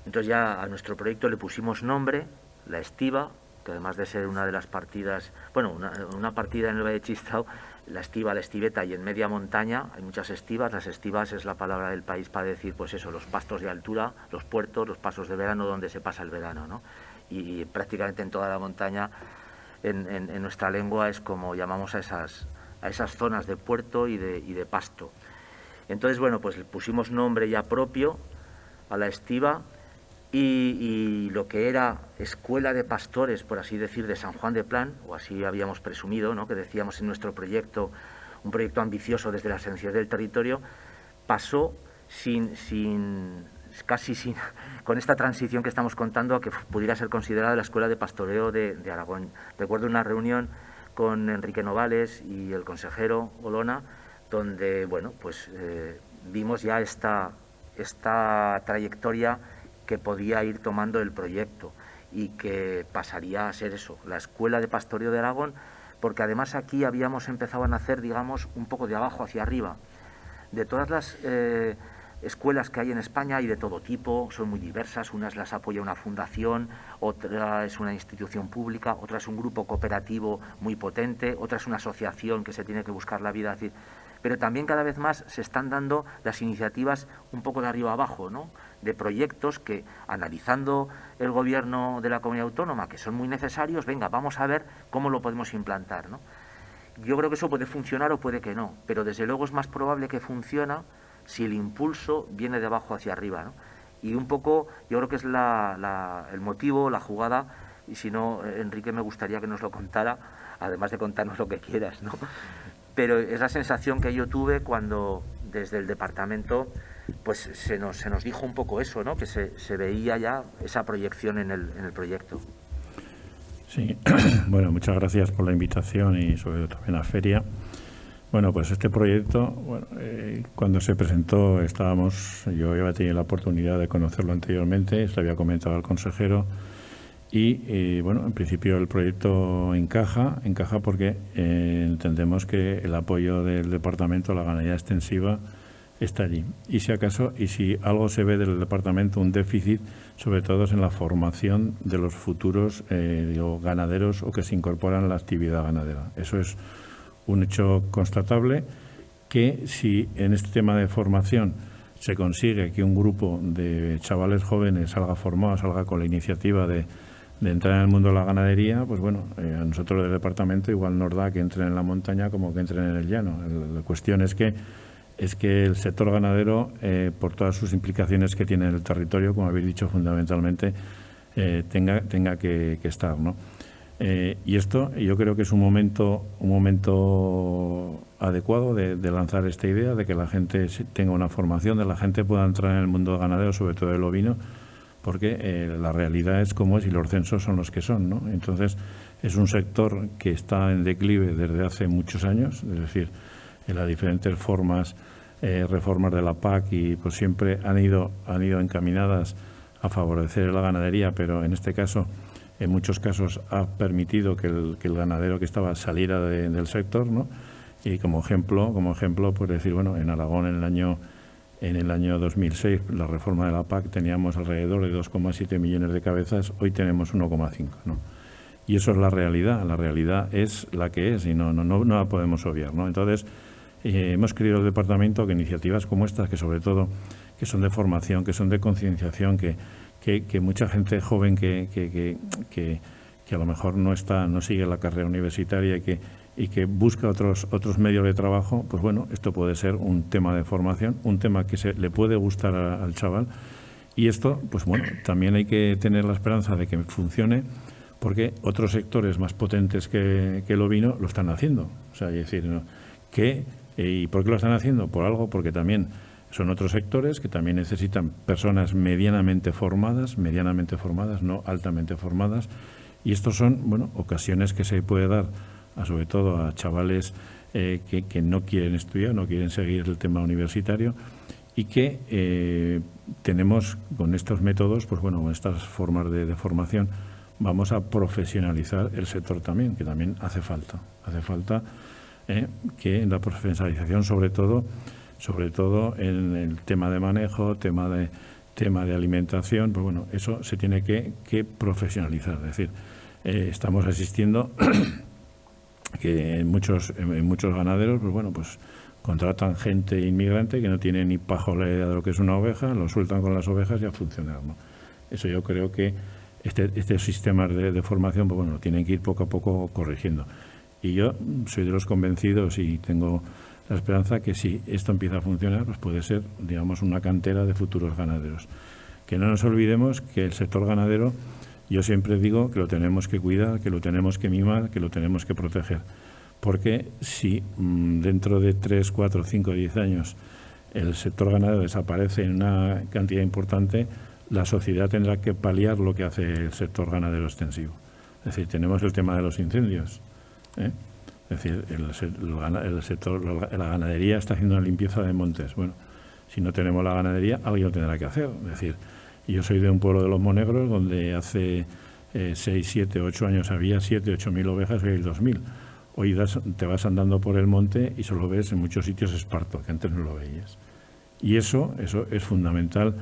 Entonces ya a nuestro proyecto le pusimos nombre, La Estiva, que además de ser una de las partidas, bueno, una partida en el Valle de Chistau, la estiba, la estiveta, y en media montaña hay muchas estivas. Las estivas es la palabra del país para decir, pues eso, los pastos de altura, los puertos, los pasos de verano donde se pasa el verano, ¿no? Y prácticamente en toda la montaña, en nuestra lengua, es como llamamos a esas zonas de puerto y de pasto. Entonces, bueno, pues le pusimos nombre ya propio a la estiva, y lo que era escuela de pastores, por así decir, de San Juan de Plan, o así habíamos presumido, ¿no?, que decíamos en nuestro proyecto, un proyecto ambicioso desde la sencillez del territorio, pasó casi sin, con esta transición que estamos contando, a que pudiera ser considerada la escuela de pastoreo de Aragón. Recuerdo una reunión con Enrique Novales y el consejero Olona, donde, bueno, pues vimos ya esta trayectoria que podía ir tomando el proyecto y que pasaría a ser eso, la Escuela de Pastoreo de Aragón, porque además aquí habíamos empezado a nacer, digamos, un poco de abajo hacia arriba. De todas las escuelas que hay en España, hay de todo tipo, son muy diversas, unas las apoya una fundación, otra es una institución pública, otra es un grupo cooperativo muy potente, otra es una asociación que se tiene que buscar la vida, es decir, pero también cada vez más se están dando las iniciativas un poco de arriba abajo, ¿no?, de proyectos que, analizando el gobierno de la comunidad autónoma, que son muy necesarios, venga, vamos a ver cómo lo podemos implantar, ¿no? Yo creo que eso puede funcionar o puede que no, pero desde luego es más probable que funcione si el impulso viene de abajo hacia arriba, ¿no? Y un poco, yo creo que es el motivo, la jugada, y si no, Enrique, me gustaría que nos lo contara, además de contarnos lo que quieras, ¿no? Pero es la sensación que yo tuve cuando desde el departamento pues se nos dijo un poco eso, ¿no?, que se veía ya esa proyección en el proyecto. Sí, bueno, muchas gracias por la invitación y sobre todo también la feria. Bueno, pues este proyecto, bueno, cuando se presentó yo había tenido la oportunidad de conocerlo anteriormente, se lo había comentado al consejero, y bueno, en principio el proyecto encaja porque entendemos que el apoyo del departamento a la ganadería extensiva está allí. Y si algo se ve del departamento, un déficit, sobre todo es en la formación de los futuros ganaderos o que se incorporan a la actividad ganadera. Eso es un hecho constatable, que si en este tema de formación se consigue que un grupo de chavales jóvenes salga formado, salga con la iniciativa de entrar en el mundo de la ganadería, pues bueno, a nosotros del departamento igual nos da que entren en la montaña como que entren en el llano. La cuestión es que el sector ganadero, por todas sus implicaciones que tiene en el territorio, como habéis dicho, fundamentalmente, tenga que estar, ¿no? Y esto yo creo que es un momento adecuado de lanzar esta idea, de que la gente tenga una formación, de la gente pueda entrar en el mundo ganadero, sobre todo el ovino, porque la realidad es como es y los censos son los que son, ¿no? Entonces, es un sector que está en declive desde hace muchos años, es decir, en las diferentes reformas de la PAC, y pues siempre han ido encaminadas a favorecer la ganadería, pero en este caso, en muchos casos, ha permitido que el ganadero que estaba saliera del sector, ¿no? Y como ejemplo, pues decir, bueno, en Aragón en el año 2006, la reforma de la PAC, teníamos alrededor de 2,7 millones de cabezas, hoy tenemos 1,5, ¿no? Y eso es la realidad es la que es y no la podemos obviar, ¿no? Entonces, hemos querido el departamento que iniciativas como estas, que sobre todo que son de formación, que son de concienciación, que mucha gente joven que a lo mejor no sigue la carrera universitaria y que busca otros medios de trabajo, pues bueno, esto puede ser un tema de formación, un tema que le puede gustar al chaval, y esto, pues bueno, también hay que tener la esperanza de que funcione, porque otros sectores más potentes que el ovino lo están haciendo. O sea, es decir, ¿no?, ¿y por qué lo están haciendo? Por algo, porque también son otros sectores que también necesitan personas medianamente formadas, no altamente formadas, y estos son, bueno, ocasiones que se puede dar sobre todo a chavales que no quieren estudiar, no quieren seguir el tema universitario, y que tenemos con estos métodos, pues bueno, con estas formas de formación, vamos a profesionalizar el sector también, que también hace falta que en la profesionalización, sobre todo en el tema de manejo, tema de alimentación, pues bueno, eso se tiene que profesionalizar. Es decir, estamos asistiendo que en muchos ganaderos, pues bueno, pues contratan gente inmigrante que no tiene ni pajolera de lo que es una oveja, lo sueltan con las ovejas y a funcionar, ¿no? Eso yo creo que este sistema de formación, pues bueno, tienen que ir poco a poco corrigiendo. Y yo soy de los convencidos y tengo la esperanza que si esto empieza a funcionar, pues puede ser, digamos, una cantera de futuros ganaderos. Que no nos olvidemos que el sector ganadero, yo siempre digo que lo tenemos que cuidar, que lo tenemos que mimar, que lo tenemos que proteger. Porque si dentro de 3, 4, 5, 10 años el sector ganadero desaparece en una cantidad importante, la sociedad tendrá que paliar lo que hace el sector ganadero extensivo. Es decir, tenemos el tema de los incendios, ¿eh? Es decir, la ganadería está haciendo una limpieza de montes. Bueno, si no tenemos la ganadería, alguien lo tendrá que hacer. Es decir, yo soy de un pueblo de los Monegros donde hace 6, 7, 8 años había 7, 8.000 ovejas, hoy hay 2.000. Hoy te vas andando por el monte y solo ves en muchos sitios esparto, que antes no lo veías. Y eso es fundamental,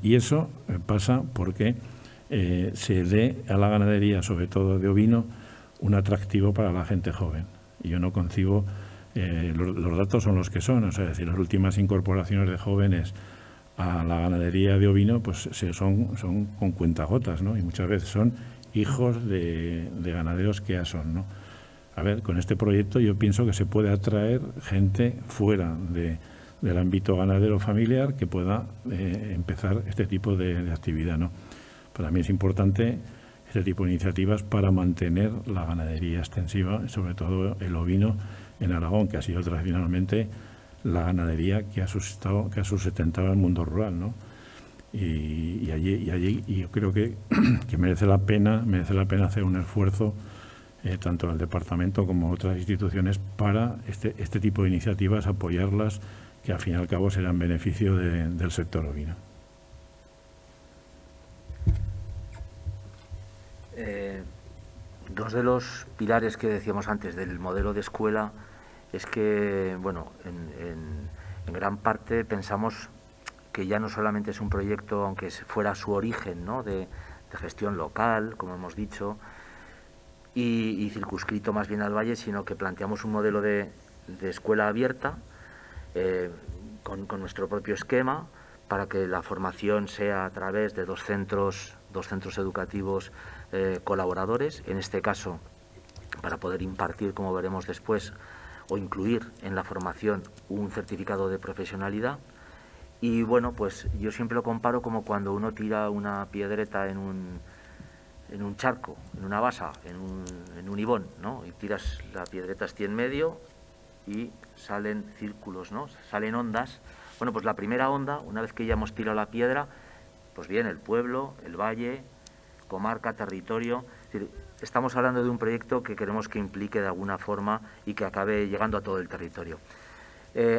Y eso pasa porque se dé a la ganadería, sobre todo de ovino, un atractivo para la gente joven. Y yo no concibo, los datos son los que son, o sea, es decir, las últimas incorporaciones de jóvenes a la ganadería de ovino pues son con cuentagotas, ¿no? Y muchas veces son hijos de ganaderos que ya son, ¿no? A ver, con este proyecto yo pienso que se puede atraer gente fuera del ámbito ganadero familiar que pueda empezar este tipo de actividad, ¿no? Para mí es importante este tipo de iniciativas para mantener la ganadería extensiva, sobre todo el ovino en Aragón, que ha sido tradicionalmente la ganadería que ha sustentado el mundo rural, ¿no? Y allí yo creo que merece la pena hacer un esfuerzo tanto el departamento como otras instituciones para este tipo de iniciativas, apoyarlas, que al fin y al cabo serán beneficio del sector ovino. Dos de los pilares que decíamos antes del modelo de escuela es que, bueno, en gran parte pensamos que ya no solamente es un proyecto, aunque fuera su origen, ¿no?, de gestión local, como hemos dicho, y circunscrito más bien al valle, sino que planteamos un modelo de escuela abierta con nuestro propio esquema, para que la formación sea a través de dos centros educativos colaboradores, en este caso para poder impartir, como veremos después, o incluir en la formación un certificado de profesionalidad. Y bueno, pues yo siempre lo comparo como cuando uno tira una piedreta en un charco, en una basa, en un ibón, ¿no? Y tiras la piedreta así en medio y salen círculos, ¿no? Salen ondas. Bueno, pues la primera onda, una vez que ya hemos tirado la piedra, pues bien, el pueblo, el valle, comarca, territorio. Es decir, estamos hablando de un proyecto que queremos que implique de alguna forma y que acabe llegando a todo el territorio.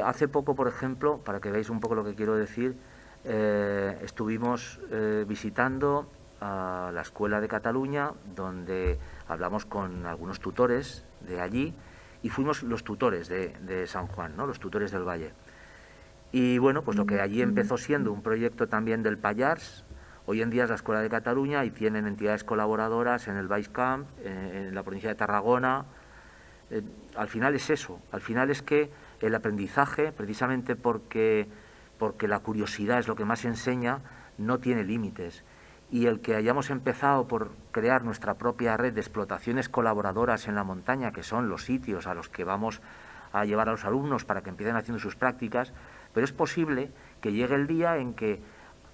Hace poco, por ejemplo, para que veáis un poco lo que quiero decir, estuvimos visitando a la Escuela de Cataluña, donde hablamos con algunos tutores de allí y fuimos los tutores de San Juan, ¿no?, los tutores del Valle. Y bueno, pues lo que allí empezó siendo un proyecto también del Pallars, hoy en día es la Escuela de Cataluña y tienen entidades colaboradoras en el Baix Camp, en la provincia de Tarragona. Al final es eso, al final es que el aprendizaje, precisamente porque la curiosidad es lo que más enseña, no tiene límites. Y el que hayamos empezado por crear nuestra propia red de explotaciones colaboradoras en la montaña, que son los sitios a los que vamos a llevar a los alumnos para que empiecen haciendo sus prácticas, pero es posible que llegue el día en que,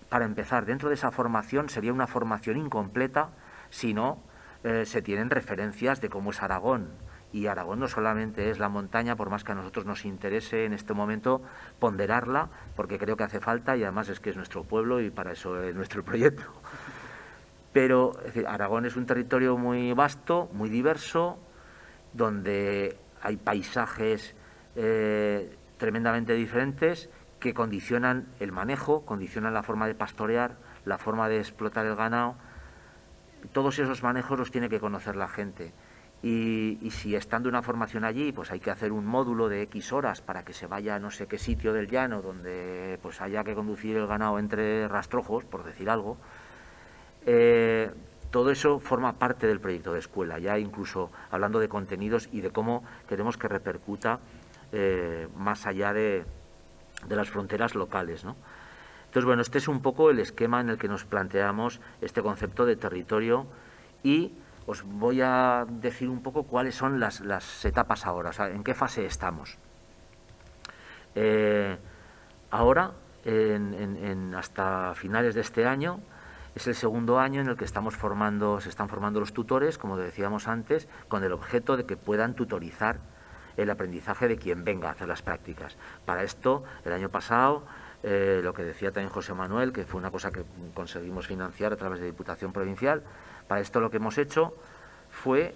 para empezar, dentro de esa formación sería una formación incompleta si no se tienen referencias de cómo es Aragón. Y Aragón no solamente es la montaña, por más que a nosotros nos interese en este momento ponderarla, porque creo que hace falta y además es que es nuestro pueblo y para eso es nuestro proyecto. Pero es decir, Aragón es un territorio muy vasto, muy diverso, donde hay paisajes tremendamente diferentes que condicionan el manejo, condicionan la forma de pastorear, la forma de explotar el ganado. Todos esos manejos los tiene que conocer la gente. Y si estando una formación allí, pues hay que hacer un módulo de X horas para que se vaya a no sé qué sitio del llano donde pues haya que conducir el ganado entre rastrojos, por decir algo, todo eso forma parte del proyecto de escuela, ya incluso hablando de contenidos y de cómo queremos que repercuta más allá de las fronteras locales, ¿no? Entonces, bueno, este es un poco el esquema en el que nos planteamos este concepto de territorio, y os voy a decir un poco cuáles son las etapas ahora, o sea, en qué fase estamos. Ahora, hasta finales de este año, es el segundo año en el que se están formando los tutores, como decíamos antes, con el objeto de que puedan tutorizar el aprendizaje de quien venga a hacer las prácticas. Para esto, el año pasado, lo que decía también José Manuel, que fue una cosa que conseguimos financiar a través de Diputación Provincial, para esto lo que hemos hecho fue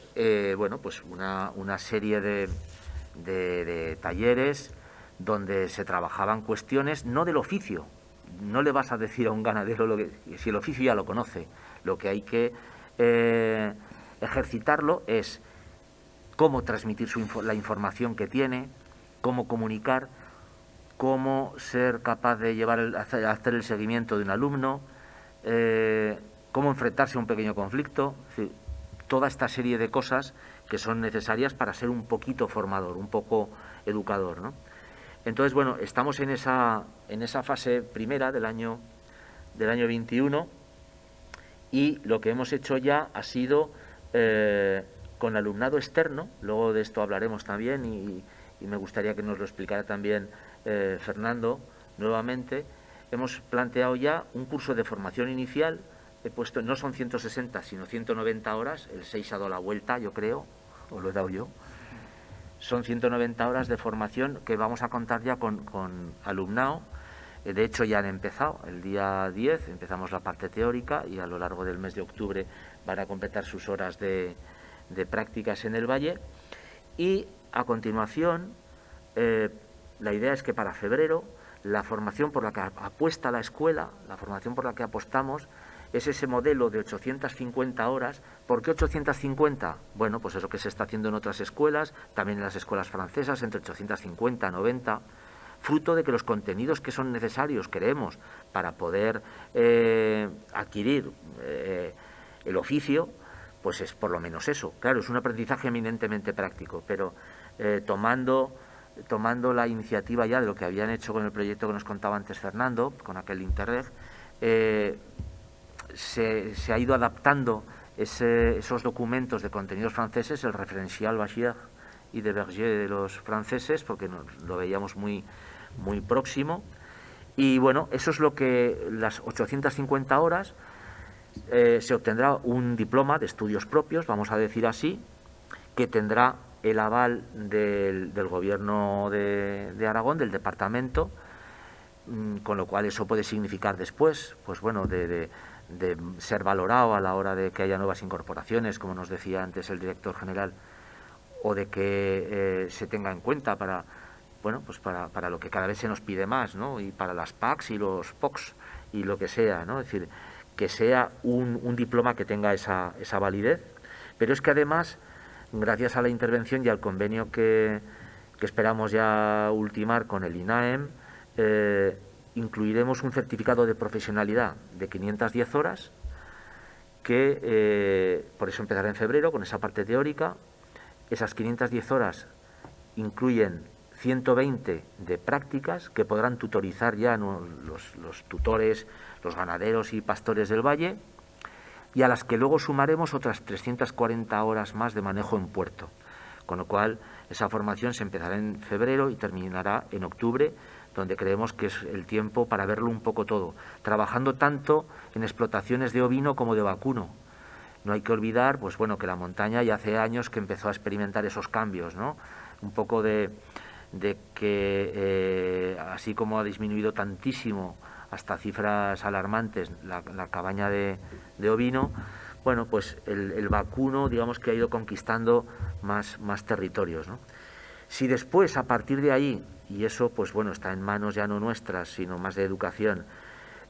bueno, pues una serie de talleres donde se trabajaban cuestiones no del oficio. No le vas a decir a un ganadero si el oficio ya lo conoce. Lo que hay que ejercitarlo es cómo transmitir la información que tiene, cómo comunicar, cómo ser capaz de hacer el seguimiento de un alumno, cómo enfrentarse a un pequeño conflicto, es decir, toda esta serie de cosas que son necesarias para ser un poquito formador, un poco educador, ¿no? Entonces, bueno, estamos en esa fase primera del año 21, y lo que hemos hecho ya ha sido con alumnado externo. Luego de esto hablaremos también, y me gustaría que nos lo explicara también Fernando nuevamente. Hemos planteado ya un curso de formación inicial. He puesto, no son 160, sino 190 horas. El 6 ha dado la vuelta, yo creo, o lo he dado yo. Son 190 horas de formación que vamos a contar ya con alumnado. De hecho, ya han empezado. El día 10 empezamos la parte teórica, y a lo largo del mes de octubre van a completar sus horas de prácticas en el Valle. Y a continuación, la idea es que para febrero la formación por la que apuesta la escuela, la formación por la que apostamos, es ese modelo de 850 horas. ¿Por qué 850? Bueno, pues es lo que se está haciendo en otras escuelas, también en las escuelas francesas, entre 850 y 90, fruto de que los contenidos que son necesarios, creemos, para poder adquirir el oficio, pues es por lo menos eso. Claro, es un aprendizaje eminentemente práctico, pero tomando la iniciativa ya de lo que habían hecho con el proyecto que nos contaba antes Fernando, con aquel Interreg, se ha ido adaptando esos documentos de contenidos franceses, el referencial Bachir y de Berger de los franceses, porque lo veíamos muy próximo. Y bueno, eso es lo que las 850 horas se obtendrá un diploma de estudios propios, vamos a decir así, que tendrá el aval del Gobierno de Aragón, del departamento, con lo cual eso puede significar después, pues bueno, de ser valorado a la hora de que haya nuevas incorporaciones, como nos decía antes el director general, o de que se tenga en cuenta para lo que cada vez se nos pide más, ¿no? Y para las PACs y los POCs y lo que sea, ¿no? Es decir, que sea un diploma que tenga esa validez. Pero es que además, gracias a la intervención y al convenio que esperamos ya ultimar con el INAEM, incluiremos un certificado de profesionalidad de 510 horas, que por eso empezará en febrero con esa parte teórica. Esas 510 horas incluyen 120 de prácticas que podrán tutorizar ya los tutores, los ganaderos y pastores del Valle, y a las que luego sumaremos otras 340 horas más de manejo en puerto. Con lo cual, esa formación se empezará en febrero y terminará en octubre, donde creemos que es el tiempo para verlo un poco todo, trabajando tanto en explotaciones de ovino como de vacuno. No hay que olvidar, pues bueno, que la montaña ya hace años que empezó a experimentar esos cambios, ¿no? Un poco de que, así como ha disminuido tantísimo, hasta cifras alarmantes, la cabaña de ovino, bueno, pues el vacuno, digamos que ha ido conquistando más territorios, ¿no? Si después, a partir de ahí, y eso pues bueno, está en manos ya no nuestras, sino más de educación,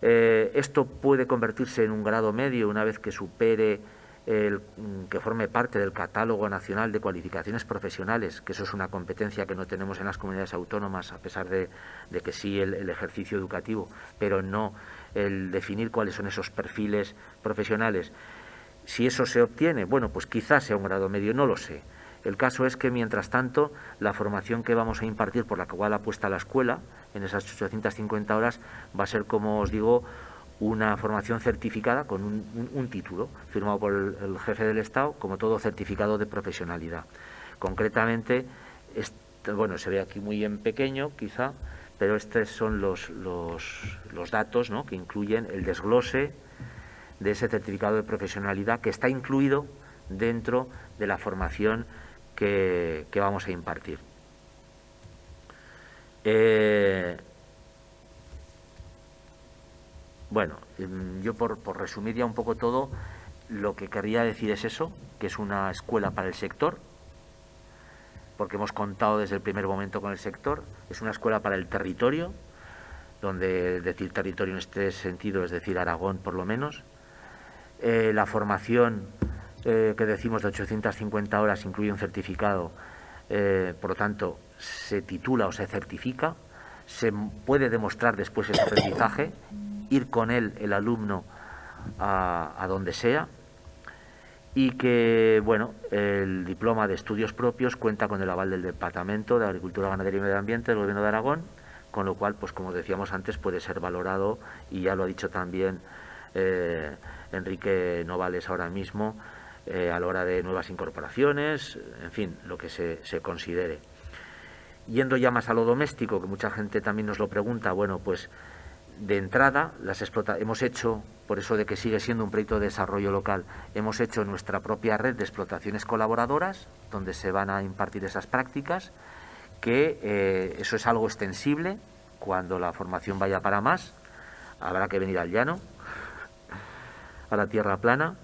esto puede convertirse en un grado medio una vez que supere que forme parte del catálogo nacional de cualificaciones profesionales, que eso es una competencia que no tenemos en las comunidades autónomas, a pesar de que sí el ejercicio educativo, pero no el definir cuáles son esos perfiles profesionales. Si eso se obtiene, bueno, pues quizás sea un grado medio, no lo sé. El caso es que, mientras tanto, la formación que vamos a impartir, por la cual apuesta la escuela, en esas 850 horas, va a ser, como os digo, una formación certificada con un título firmado por el jefe del Estado, como todo certificado de profesionalidad. Concretamente, bueno, se ve aquí muy en pequeño, quizá, pero estos son los datos, ¿no?, que incluyen el desglose de ese certificado de profesionalidad, que está incluido dentro de la formación que vamos a impartir. Bueno, yo por resumir ya un poco todo, lo que querría decir es eso, que es una escuela para el sector, porque hemos contado desde el primer momento con el sector. Es una escuela para el territorio, donde decir territorio en este sentido es decir Aragón por lo menos. La formación que decimos de 850 horas incluye un certificado, por lo tanto se titula o se certifica, se puede demostrar después ese aprendizaje, ir con él, el alumno, a donde sea, y que, bueno, el diploma de estudios propios cuenta con el aval del Departamento de Agricultura, Ganadería y Medio Ambiente del Gobierno de Aragón, con lo cual, pues como decíamos antes, puede ser valorado, y ya lo ha dicho también Enrique Novales ahora mismo, a la hora de nuevas incorporaciones, en fin, lo que se considere. Yendo ya más a lo doméstico, que mucha gente también nos lo pregunta, bueno, pues de entrada hemos hecho, por eso de que sigue siendo un proyecto de desarrollo local, hemos hecho nuestra propia red de explotaciones colaboradoras, donde se van a impartir esas prácticas, que eso es algo extensible. Cuando la formación vaya para más, habrá que venir al llano, a la tierra plana,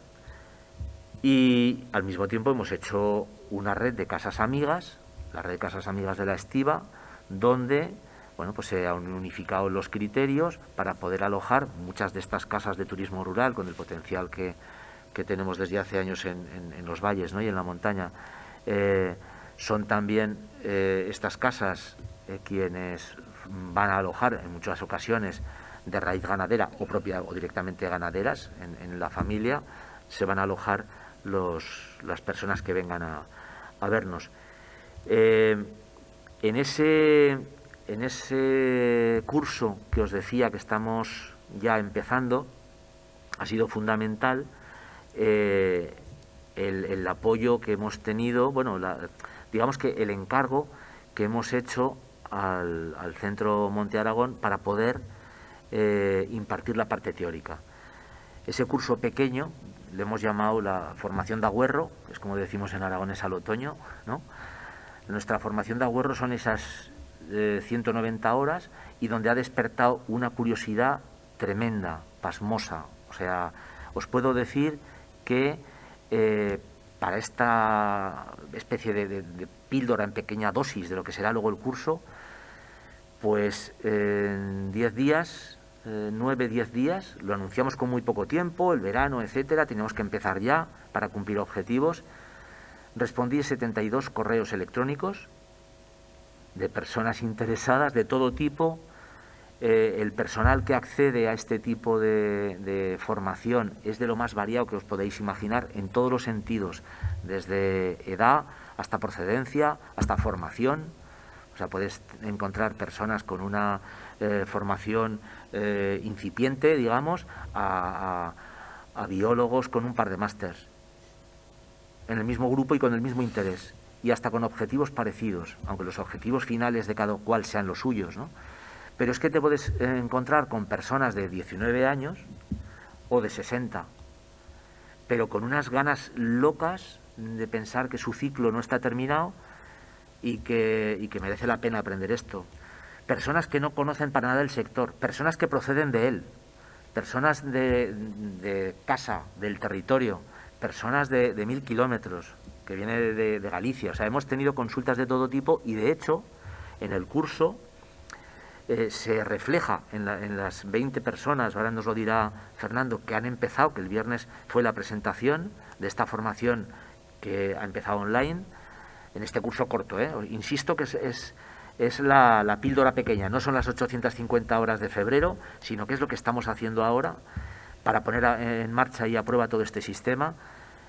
y al mismo tiempo hemos hecho una red de casas amigas, la red de casas amigas de la Estiba, donde, bueno, pues se han unificado los criterios para poder alojar muchas de estas casas de turismo rural con el potencial que tenemos desde hace años en los valles, ¿no?, y en la montaña. Son también estas casas quienes van a alojar en muchas ocasiones de raíz ganadera o propia o directamente ganaderas en la familia. Se van a alojar las personas que vengan a vernos. En ese curso que os decía que estamos ya empezando, ha sido fundamental el apoyo que hemos tenido, bueno, digamos que el encargo que hemos hecho al Centro Monte Aragón para poder impartir la parte teórica. Ese curso pequeño le hemos llamado la formación de agüerro, es como decimos en aragonés al otoño, ¿no? Nuestra formación de agüerro son esas 190 horas, y donde ha despertado una curiosidad tremenda, pasmosa. O sea, os puedo decir que para esta especie de píldora en pequeña dosis de lo que será luego el curso, pues en 10 días, 9-10 días, lo anunciamos con muy poco tiempo, el verano, etcétera, teníamos que empezar ya para cumplir objetivos. Respondí 72 correos electrónicos de personas interesadas de todo tipo. El personal que accede a este tipo de formación es de lo más variado que os podéis imaginar, en todos los sentidos, desde edad hasta procedencia, hasta formación. O sea, puedes encontrar personas con una formación incipiente, digamos, a biólogos con un par de másters en el mismo grupo y con el mismo interés, y hasta con objetivos parecidos, aunque los objetivos finales de cada cual sean los suyos, ¿no? Pero es que te puedes encontrar con personas de 19 años o de 60, pero con unas ganas locas de pensar que su ciclo no está terminado y que merece la pena aprender esto. Personas que no conocen para nada el sector, personas que proceden de él, personas de casa, del territorio, personas de 1000 kilómetros, que viene de Galicia. O sea, hemos tenido consultas de todo tipo, y de hecho en el curso se refleja en las 20 personas, ahora nos lo dirá Fernando, que han empezado, que el viernes fue la presentación de esta formación que ha empezado online, en este curso corto, insisto que es la píldora pequeña, no son las 850 horas de febrero, sino que es lo que estamos haciendo ahora, para poner en marcha y a prueba todo este sistema.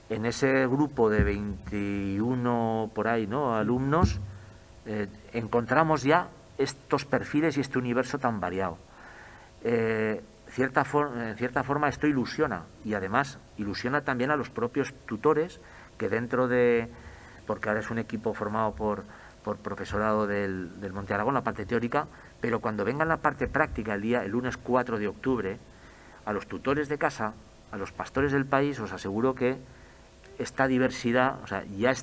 En ese grupo de 21 por ahí, ¿no?, alumnos, encontramos ya estos perfiles y este universo tan variado. En cierta forma esto ilusiona, y además ilusiona también a los propios tutores, que dentro de, porque ahora es un equipo formado por profesorado del Monte Aragón, la parte teórica, pero cuando venga la parte práctica el lunes 4 de octubre, a los tutores de casa, a los pastores del país, os aseguro que esta diversidad, o sea, ya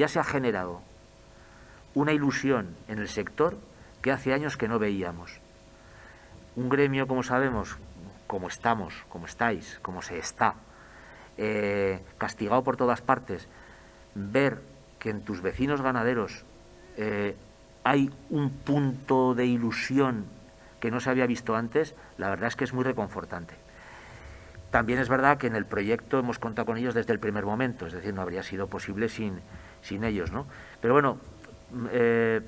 se ha generado una ilusión en el sector que hace años que no veíamos. Un gremio, como sabemos, como estamos, como estáis, como se está, castigado por todas partes, ver que en tus vecinos ganaderos hay un punto de ilusión que no se había visto antes, la verdad es que es muy reconfortante. También es verdad que en el proyecto hemos contado con ellos desde el primer momento, es decir, no habría sido posible sin ellos, ¿no? Pero bueno,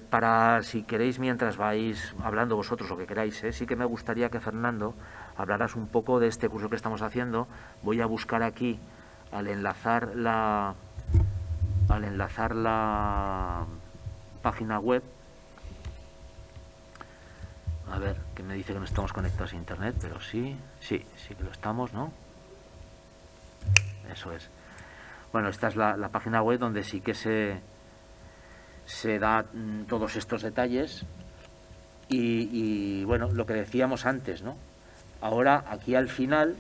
para, si queréis, mientras vais hablando vosotros o que queráis, sí que me gustaría que Fernando hablaras un poco de este curso que estamos haciendo. Voy a buscar aquí, al enlazar la página web, a ver, que me dice que no estamos conectados a internet, pero sí que lo estamos, ¿no? Eso es. Bueno, esta es la página web donde sí que se da todos estos detalles y bueno, lo que decíamos antes, ¿no? Ahora, aquí al final,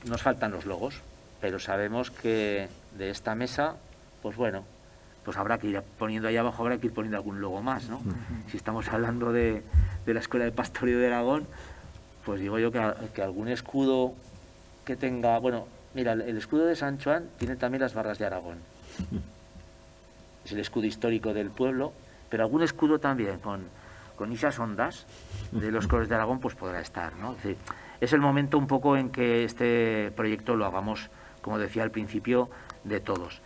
nos faltan los logos, pero sabemos que de esta mesa, pues bueno, pues habrá que ir poniendo ahí abajo, habrá que ir poniendo algún logo más, ¿no? Si estamos hablando de la Escuela de Pastoreo de Aragón, pues digo yo que algún escudo que tenga, bueno, mira, el escudo de San Juan tiene también las barras de Aragón. Es el escudo histórico del pueblo, pero algún escudo también con esas ondas de los colores de Aragón pues podrá estar, ¿no? Es decir, es el momento un poco en que este proyecto lo hagamos, como decía al principio, de todos.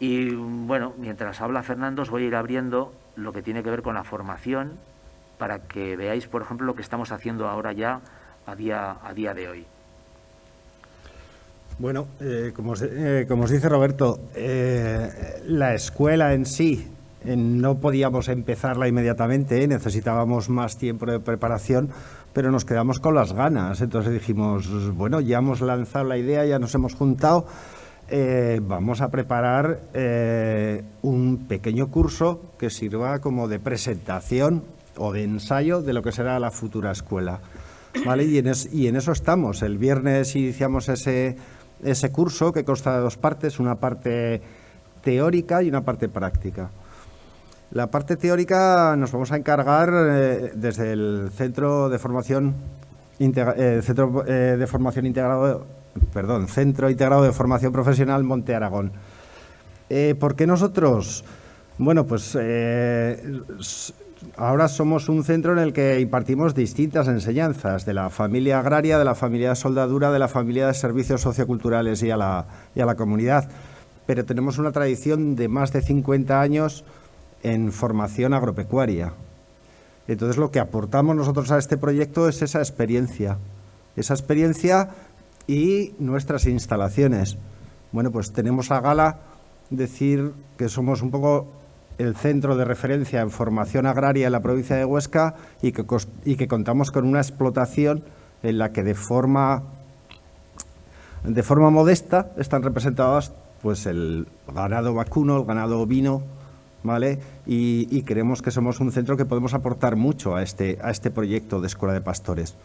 Y bueno, mientras habla Fernando, os voy a ir abriendo lo que tiene que ver con la formación para que veáis, por ejemplo, lo que estamos haciendo ahora ya a día de hoy. Bueno, como os dice Roberto, la escuela en sí no podíamos empezarla inmediatamente, necesitábamos más tiempo de preparación, pero nos quedamos con las ganas. Entonces dijimos, bueno, ya hemos lanzado la idea, ya nos hemos juntado, vamos a preparar un pequeño curso que sirva como de presentación o de ensayo de lo que será la futura escuela, ¿vale? Y en eso estamos. El viernes iniciamos ese curso que consta de dos partes, una parte teórica y una parte práctica. La parte teórica nos vamos a encargar desde el Centro Integrado de Formación Profesional Monte Aragón. ¿Por qué nosotros? Bueno, pues ahora somos un centro en el que impartimos distintas enseñanzas, de la familia agraria, de la familia de soldadura, de la familia de servicios socioculturales y a la comunidad. Pero tenemos una tradición de más de 50 años en formación agropecuaria. Entonces, lo que aportamos nosotros a este proyecto es esa experiencia y nuestras instalaciones. Bueno, pues tenemos a gala decir que somos un poco el centro de referencia en formación agraria en la provincia de Huesca y que contamos con una explotación en la que de forma modesta están representadas pues el ganado vacuno, el ganado ovino, ¿vale? Y creemos que somos un centro que podemos aportar mucho a este proyecto de Escuela de Pastores.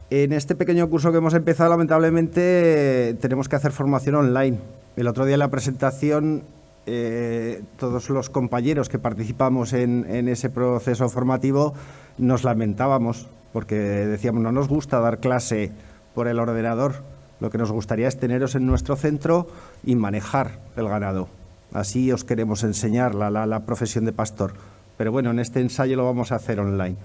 En este pequeño curso que hemos empezado, lamentablemente, tenemos que hacer formación online. El otro día en la presentación, todos los compañeros que participamos en ese proceso formativo nos lamentábamos porque decíamos, no nos gusta dar clase por el ordenador, lo que nos gustaría es teneros en nuestro centro y manejar el ganado. Así os queremos enseñar la profesión de pastor. Pero bueno, en este ensayo lo vamos a hacer online.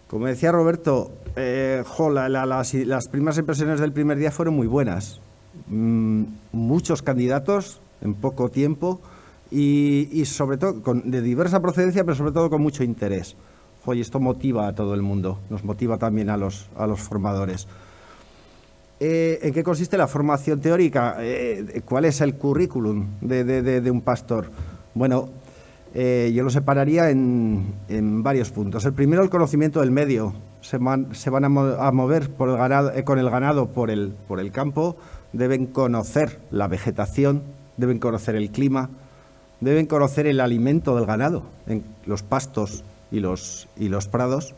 Como decía Roberto, las primeras impresiones del primer día fueron muy buenas. Muchos candidatos en poco tiempo y sobre todo de diversa procedencia, pero sobre todo con mucho interés. y esto motiva a todo el mundo, nos motiva también a los formadores. ¿En qué consiste la formación teórica? ¿Cuál es el currículum de un pastor? Bueno, yo lo separaría en varios puntos. El primero, el conocimiento del medio. Se van a mover por el ganado, con el ganado por el campo, deben conocer la vegetación, deben conocer el clima, deben conocer el alimento del ganado, en los pastos y los prados,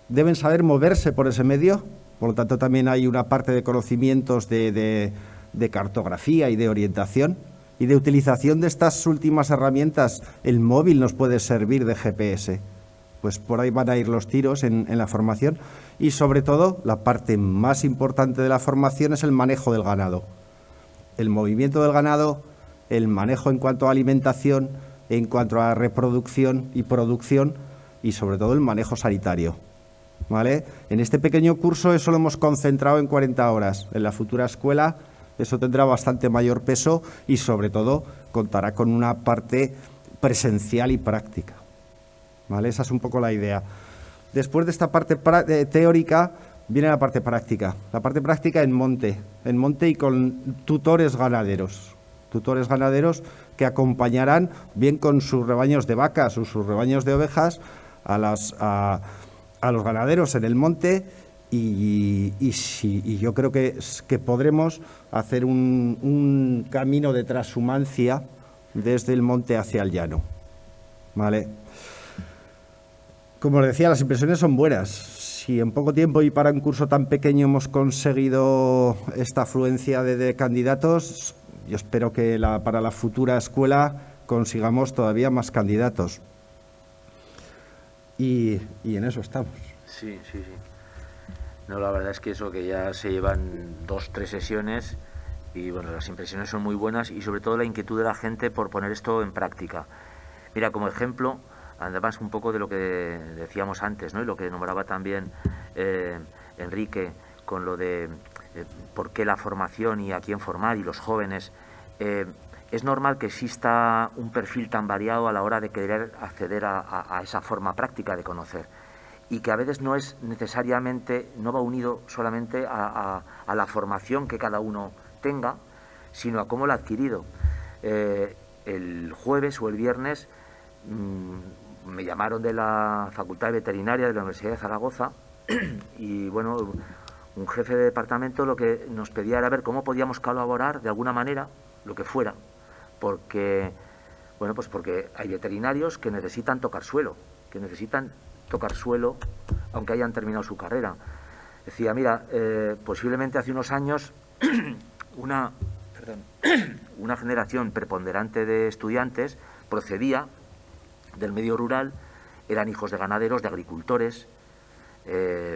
deben saber moverse por ese medio, por lo tanto también hay una parte de conocimientos de cartografía y de orientación y de utilización de estas últimas herramientas. El móvil nos puede servir de GPS. Pues por ahí van a ir los tiros en la formación y sobre todo la parte más importante de la formación es el manejo del ganado. El movimiento del ganado, el manejo en cuanto a alimentación, en cuanto a reproducción y producción y sobre todo el manejo sanitario. ¿Vale? En este pequeño curso eso lo hemos concentrado en 40 horas. En la futura escuela eso tendrá bastante mayor peso y sobre todo contará con una parte presencial y práctica. ¿Vale? Esa es un poco la idea. Después de esta parte teórica viene la parte práctica. La parte práctica en monte y con tutores ganaderos. Tutores ganaderos que acompañarán bien con sus rebaños de vacas o sus rebaños de ovejas a los ganaderos en el monte y yo creo que podremos hacer un camino de transhumancia desde el monte hacia el llano. ¿Vale? Como les decía, las impresiones son buenas. Si en poco tiempo y para un curso tan pequeño hemos conseguido esta afluencia de candidatos, yo espero que para la futura escuela consigamos todavía más candidatos. Y en eso estamos. Sí. No, la verdad es que eso, que ya se llevan 2-3 sesiones y bueno, las impresiones son muy buenas y sobre todo la inquietud de la gente por poner esto en práctica. Mira, como ejemplo, además un poco de lo que decíamos antes, ¿no? Y lo que nombraba también Enrique con lo de por qué la formación y a quién formar y los jóvenes. Es normal que exista un perfil tan variado a la hora de querer acceder a esa forma práctica de conocer y que a veces no es necesariamente, no va unido solamente a la formación que cada uno tenga, sino a cómo lo ha adquirido. El jueves o el viernes me llamaron de la Facultad de Veterinaria de la Universidad de Zaragoza y bueno, un jefe de departamento lo que nos pedía era ver cómo podíamos colaborar de alguna manera, lo que fuera, porque bueno, pues porque hay veterinarios que necesitan tocar suelo, aunque hayan terminado su carrera. Decía, mira, posiblemente hace unos años una generación preponderante de estudiantes procedía del medio rural, eran hijos de ganaderos, de agricultores,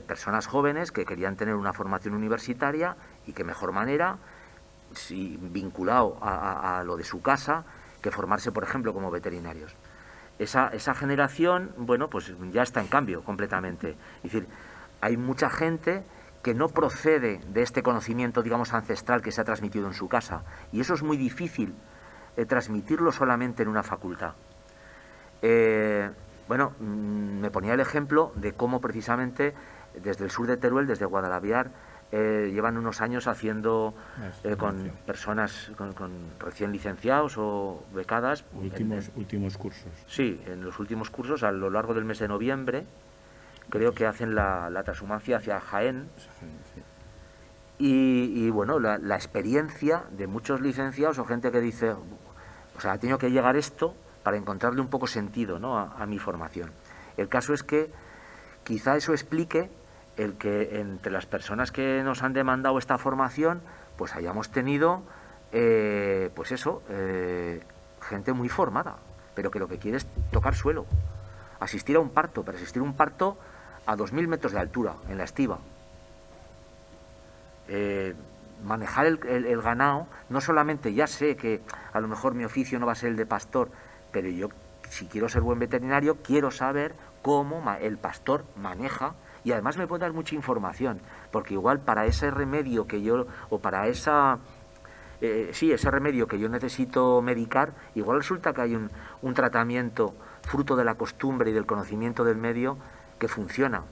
personas jóvenes que querían tener una formación universitaria y que mejor manera, si vinculado a lo de su casa, que formarse, por ejemplo, como veterinarios. Esa generación, bueno, pues ya está en cambio completamente. Es decir, hay mucha gente que no procede de este conocimiento, digamos, ancestral que se ha transmitido en su casa. Y eso es muy difícil transmitirlo solamente en una facultad. Bueno, me ponía el ejemplo de cómo precisamente desde el sur de Teruel, desde Guadalaviar, llevan unos años haciendo con personas con recién licenciados o becadas. Últimos cursos. Sí, en los últimos cursos, a lo largo del mes de noviembre, creo que hacen la transhumancia hacia Jaén. Y bueno, la experiencia de muchos licenciados o gente que dice, o sea, ha tenido que llegar esto para encontrarle un poco sentido, ¿no?, a mi formación. El caso es que quizá eso explique el que entre las personas que nos han demandado esta formación, pues hayamos tenido, pues eso, gente muy formada, pero que lo que quiere es tocar suelo, asistir a un parto, pero asistir a un parto a 2000 metros de altura, en la estiba. Manejar el ganado, no solamente ya sé que a lo mejor mi oficio no va a ser el de pastor, pero yo, si quiero ser buen veterinario, quiero saber cómo el pastor maneja, y además me puede dar mucha información, porque igual para ese remedio que yo, o para ese remedio que yo necesito medicar, igual resulta que hay un tratamiento fruto de la costumbre y del conocimiento del medio, que funciona.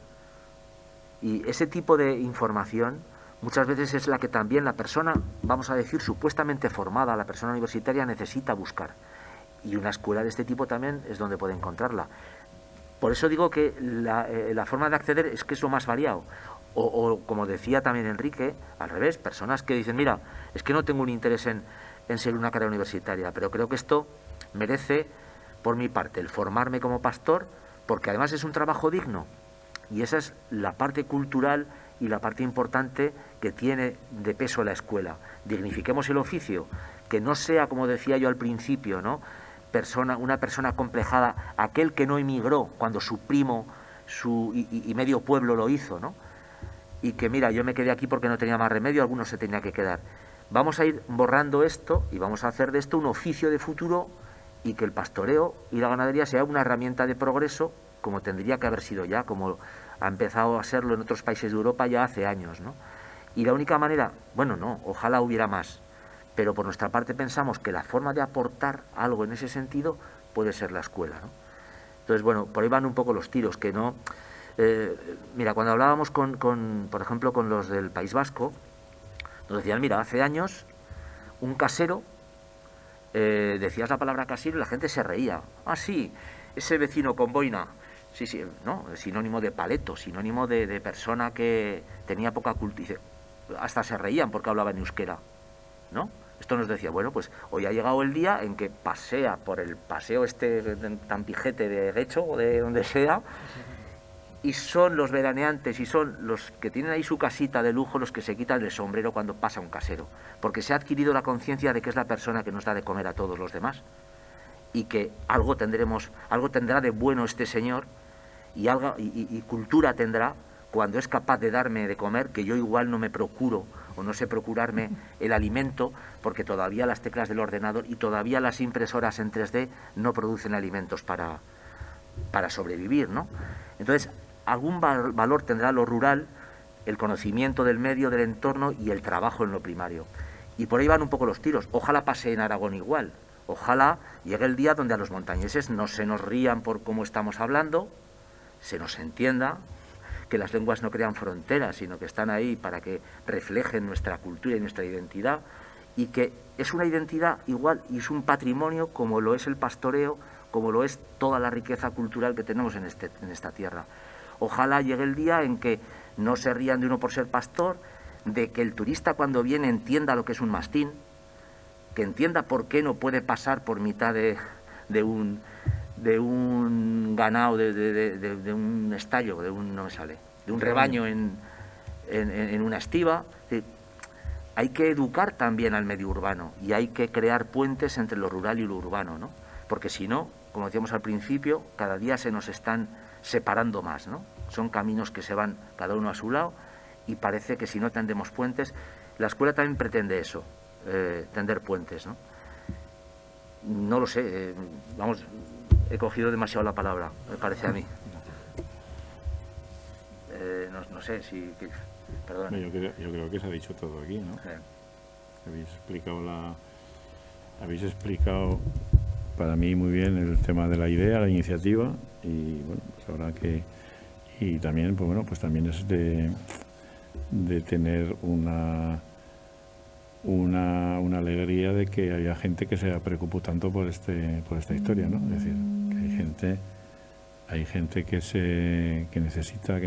Y ese tipo de información muchas veces es la que también la persona, vamos a decir, supuestamente formada, la persona universitaria, necesita buscar. Y una escuela de este tipo también es donde puede encontrarla. Por eso digo que la forma de acceder es que es lo más variado. O como decía también Enrique, al revés, personas que dicen, mira, es que no tengo un interés en seguir una carrera universitaria, pero creo que esto merece, por mi parte, el formarme como pastor, porque además es un trabajo digno. Y esa es la parte cultural y la parte importante que tiene de peso la escuela. Dignifiquemos el oficio, que no sea, como decía yo al principio, ¿no?, una persona complejada, aquel que no emigró cuando su primo y medio pueblo lo hizo, ¿no? Y que, mira, yo me quedé aquí porque no tenía más remedio, algunos se tenía que quedar. Vamos a ir borrando esto y vamos a hacer de esto un oficio de futuro, y que el pastoreo y la ganadería sea una herramienta de progreso, como tendría que haber sido ya, como ha empezado a serlo en otros países de Europa ya hace años, ¿no? Y la única manera, bueno, no, ojalá hubiera más, pero por nuestra parte pensamos que la forma de aportar algo en ese sentido puede ser la escuela, ¿no? Entonces, bueno, por ahí van un poco los tiros, que no... mira, cuando hablábamos por ejemplo, con los del País Vasco, nos decían, mira, hace años un casero, decías la palabra casero y la gente se reía. Ah, sí, ese vecino con boina. Sí, sí, no, sinónimo de paleto, sinónimo de persona que tenía poca cultura. Hasta se reían porque hablaba en euskera, ¿no? Esto nos decía, bueno, pues hoy ha llegado el día en que pasea por el paseo tan pijete de Guecho o de donde sea, y son los veraneantes y son los que tienen ahí su casita de lujo los que se quitan el sombrero cuando pasa un casero, porque se ha adquirido la conciencia de que es la persona que nos da de comer a todos los demás, y que algo tendrá de bueno este señor, y cultura tendrá cuando es capaz de darme de comer, que yo igual no me procuro o no sé procurarme el alimento, porque todavía las teclas del ordenador y todavía las impresoras en 3D no producen alimentos para sobrevivir, ¿no? Entonces, algún valor tendrá lo rural, el conocimiento del medio, del entorno y el trabajo en lo primario. Y por ahí van un poco los tiros. Ojalá pase en Aragón igual. Ojalá llegue el día donde a los montañeses no se nos rían por cómo estamos hablando, se nos entienda, que las lenguas no crean fronteras, sino que están ahí para que reflejen nuestra cultura y nuestra identidad, y que es una identidad igual y es un patrimonio como lo es el pastoreo, como lo es toda la riqueza cultural que tenemos en esta tierra. Ojalá llegue el día en que no se rían de uno por ser pastor, de que el turista cuando viene entienda lo que es un mastín, que entienda por qué no puede pasar por mitad de un ganado, de un estallo, no me sale, de un rebaño en una estiba. Hay que educar también al medio urbano y hay que crear puentes entre lo rural y lo urbano, ¿no? Porque si no, como decíamos al principio, cada día se nos están separando más, ¿no? Son caminos que se van cada uno a su lado, y parece que si no tendemos puentes, la escuela también pretende eso, tender puentes, ¿no? No lo sé, vamos, he cogido demasiado la palabra, me parece a mí. No sé si... Perdón. Yo creo que se ha dicho todo aquí, ¿no? Habéis explicado para mí muy bien el tema de la idea, la iniciativa, y bueno, pues ahora que... Y también, pues bueno, pues también es de tener una alegría de que haya gente que se preocupe tanto por esta historia, ¿no? Es decir, que hay gente que necesita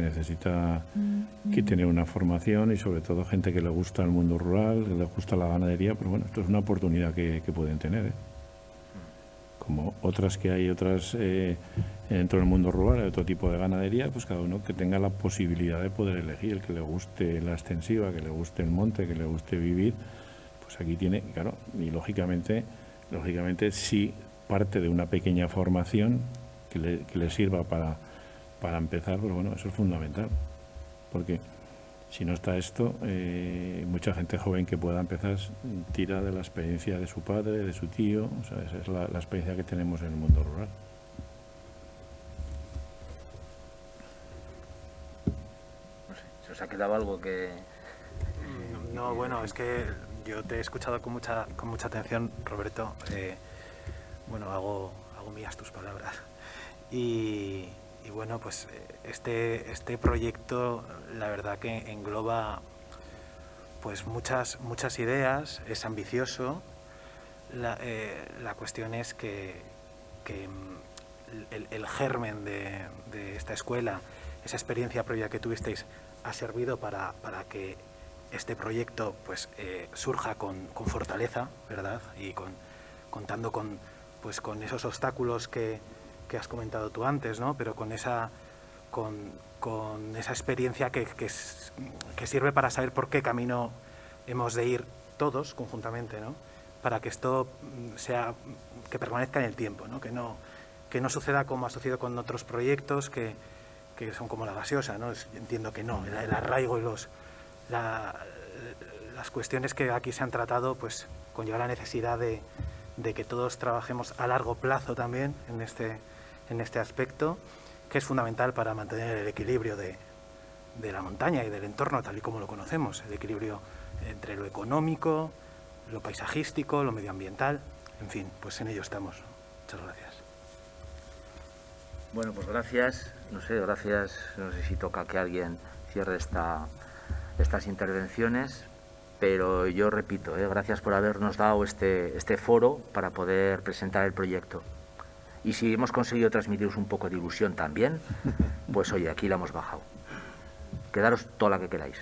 que tener una formación, y sobre todo gente que le gusta el mundo rural, que le gusta la ganadería. Pero bueno, esto es una oportunidad que pueden tener, ¿eh? Como otras que hay dentro del mundo rural, hay otro tipo de ganadería, pues cada uno que tenga la posibilidad de poder elegir, el que le guste la extensiva, que le guste el monte, que le guste vivir, pues aquí tiene, claro, y lógicamente sí parte de una pequeña formación que le sirva para empezar, pero bueno, eso es fundamental, porque si no está esto, mucha gente joven que pueda empezar tira de la experiencia de su padre, de su tío. O sea, esa es la experiencia que tenemos en el mundo rural. No sé, ¿se os ha quedado algo que...? No, bueno, es que yo te he escuchado con mucha atención, Roberto. Bueno, hago mías tus palabras. Y bueno, pues este proyecto, la verdad que engloba pues muchas ideas, es ambicioso. La cuestión es que el germen de esta escuela, esa experiencia previa que tuvisteis, ha servido para que este proyecto pues surja con fortaleza, ¿verdad? Y contando con esos obstáculos que has comentado tú antes, ¿no? Pero con esa experiencia que sirve para saber por qué camino hemos de ir todos conjuntamente, ¿no? Para que esto que permanezca en el tiempo, ¿no? Que no suceda como ha sucedido con otros proyectos que son como la gaseosa, ¿no? Entiendo que no, el arraigo y las cuestiones que aquí se han tratado pues conlleva la necesidad de que todos trabajemos a largo plazo también en este aspecto, que es fundamental para mantener el equilibrio de la montaña y del entorno tal y como lo conocemos, el equilibrio entre lo económico, lo paisajístico, lo medioambiental, en fin, pues en ello estamos. Muchas gracias. Bueno, pues gracias. No sé si toca que alguien cierre estas intervenciones, pero yo repito, gracias por habernos dado este foro para poder presentar el proyecto. Y si hemos conseguido transmitiros un poco de ilusión también, pues oye, aquí la hemos bajado. Quedaros toda la que queráis.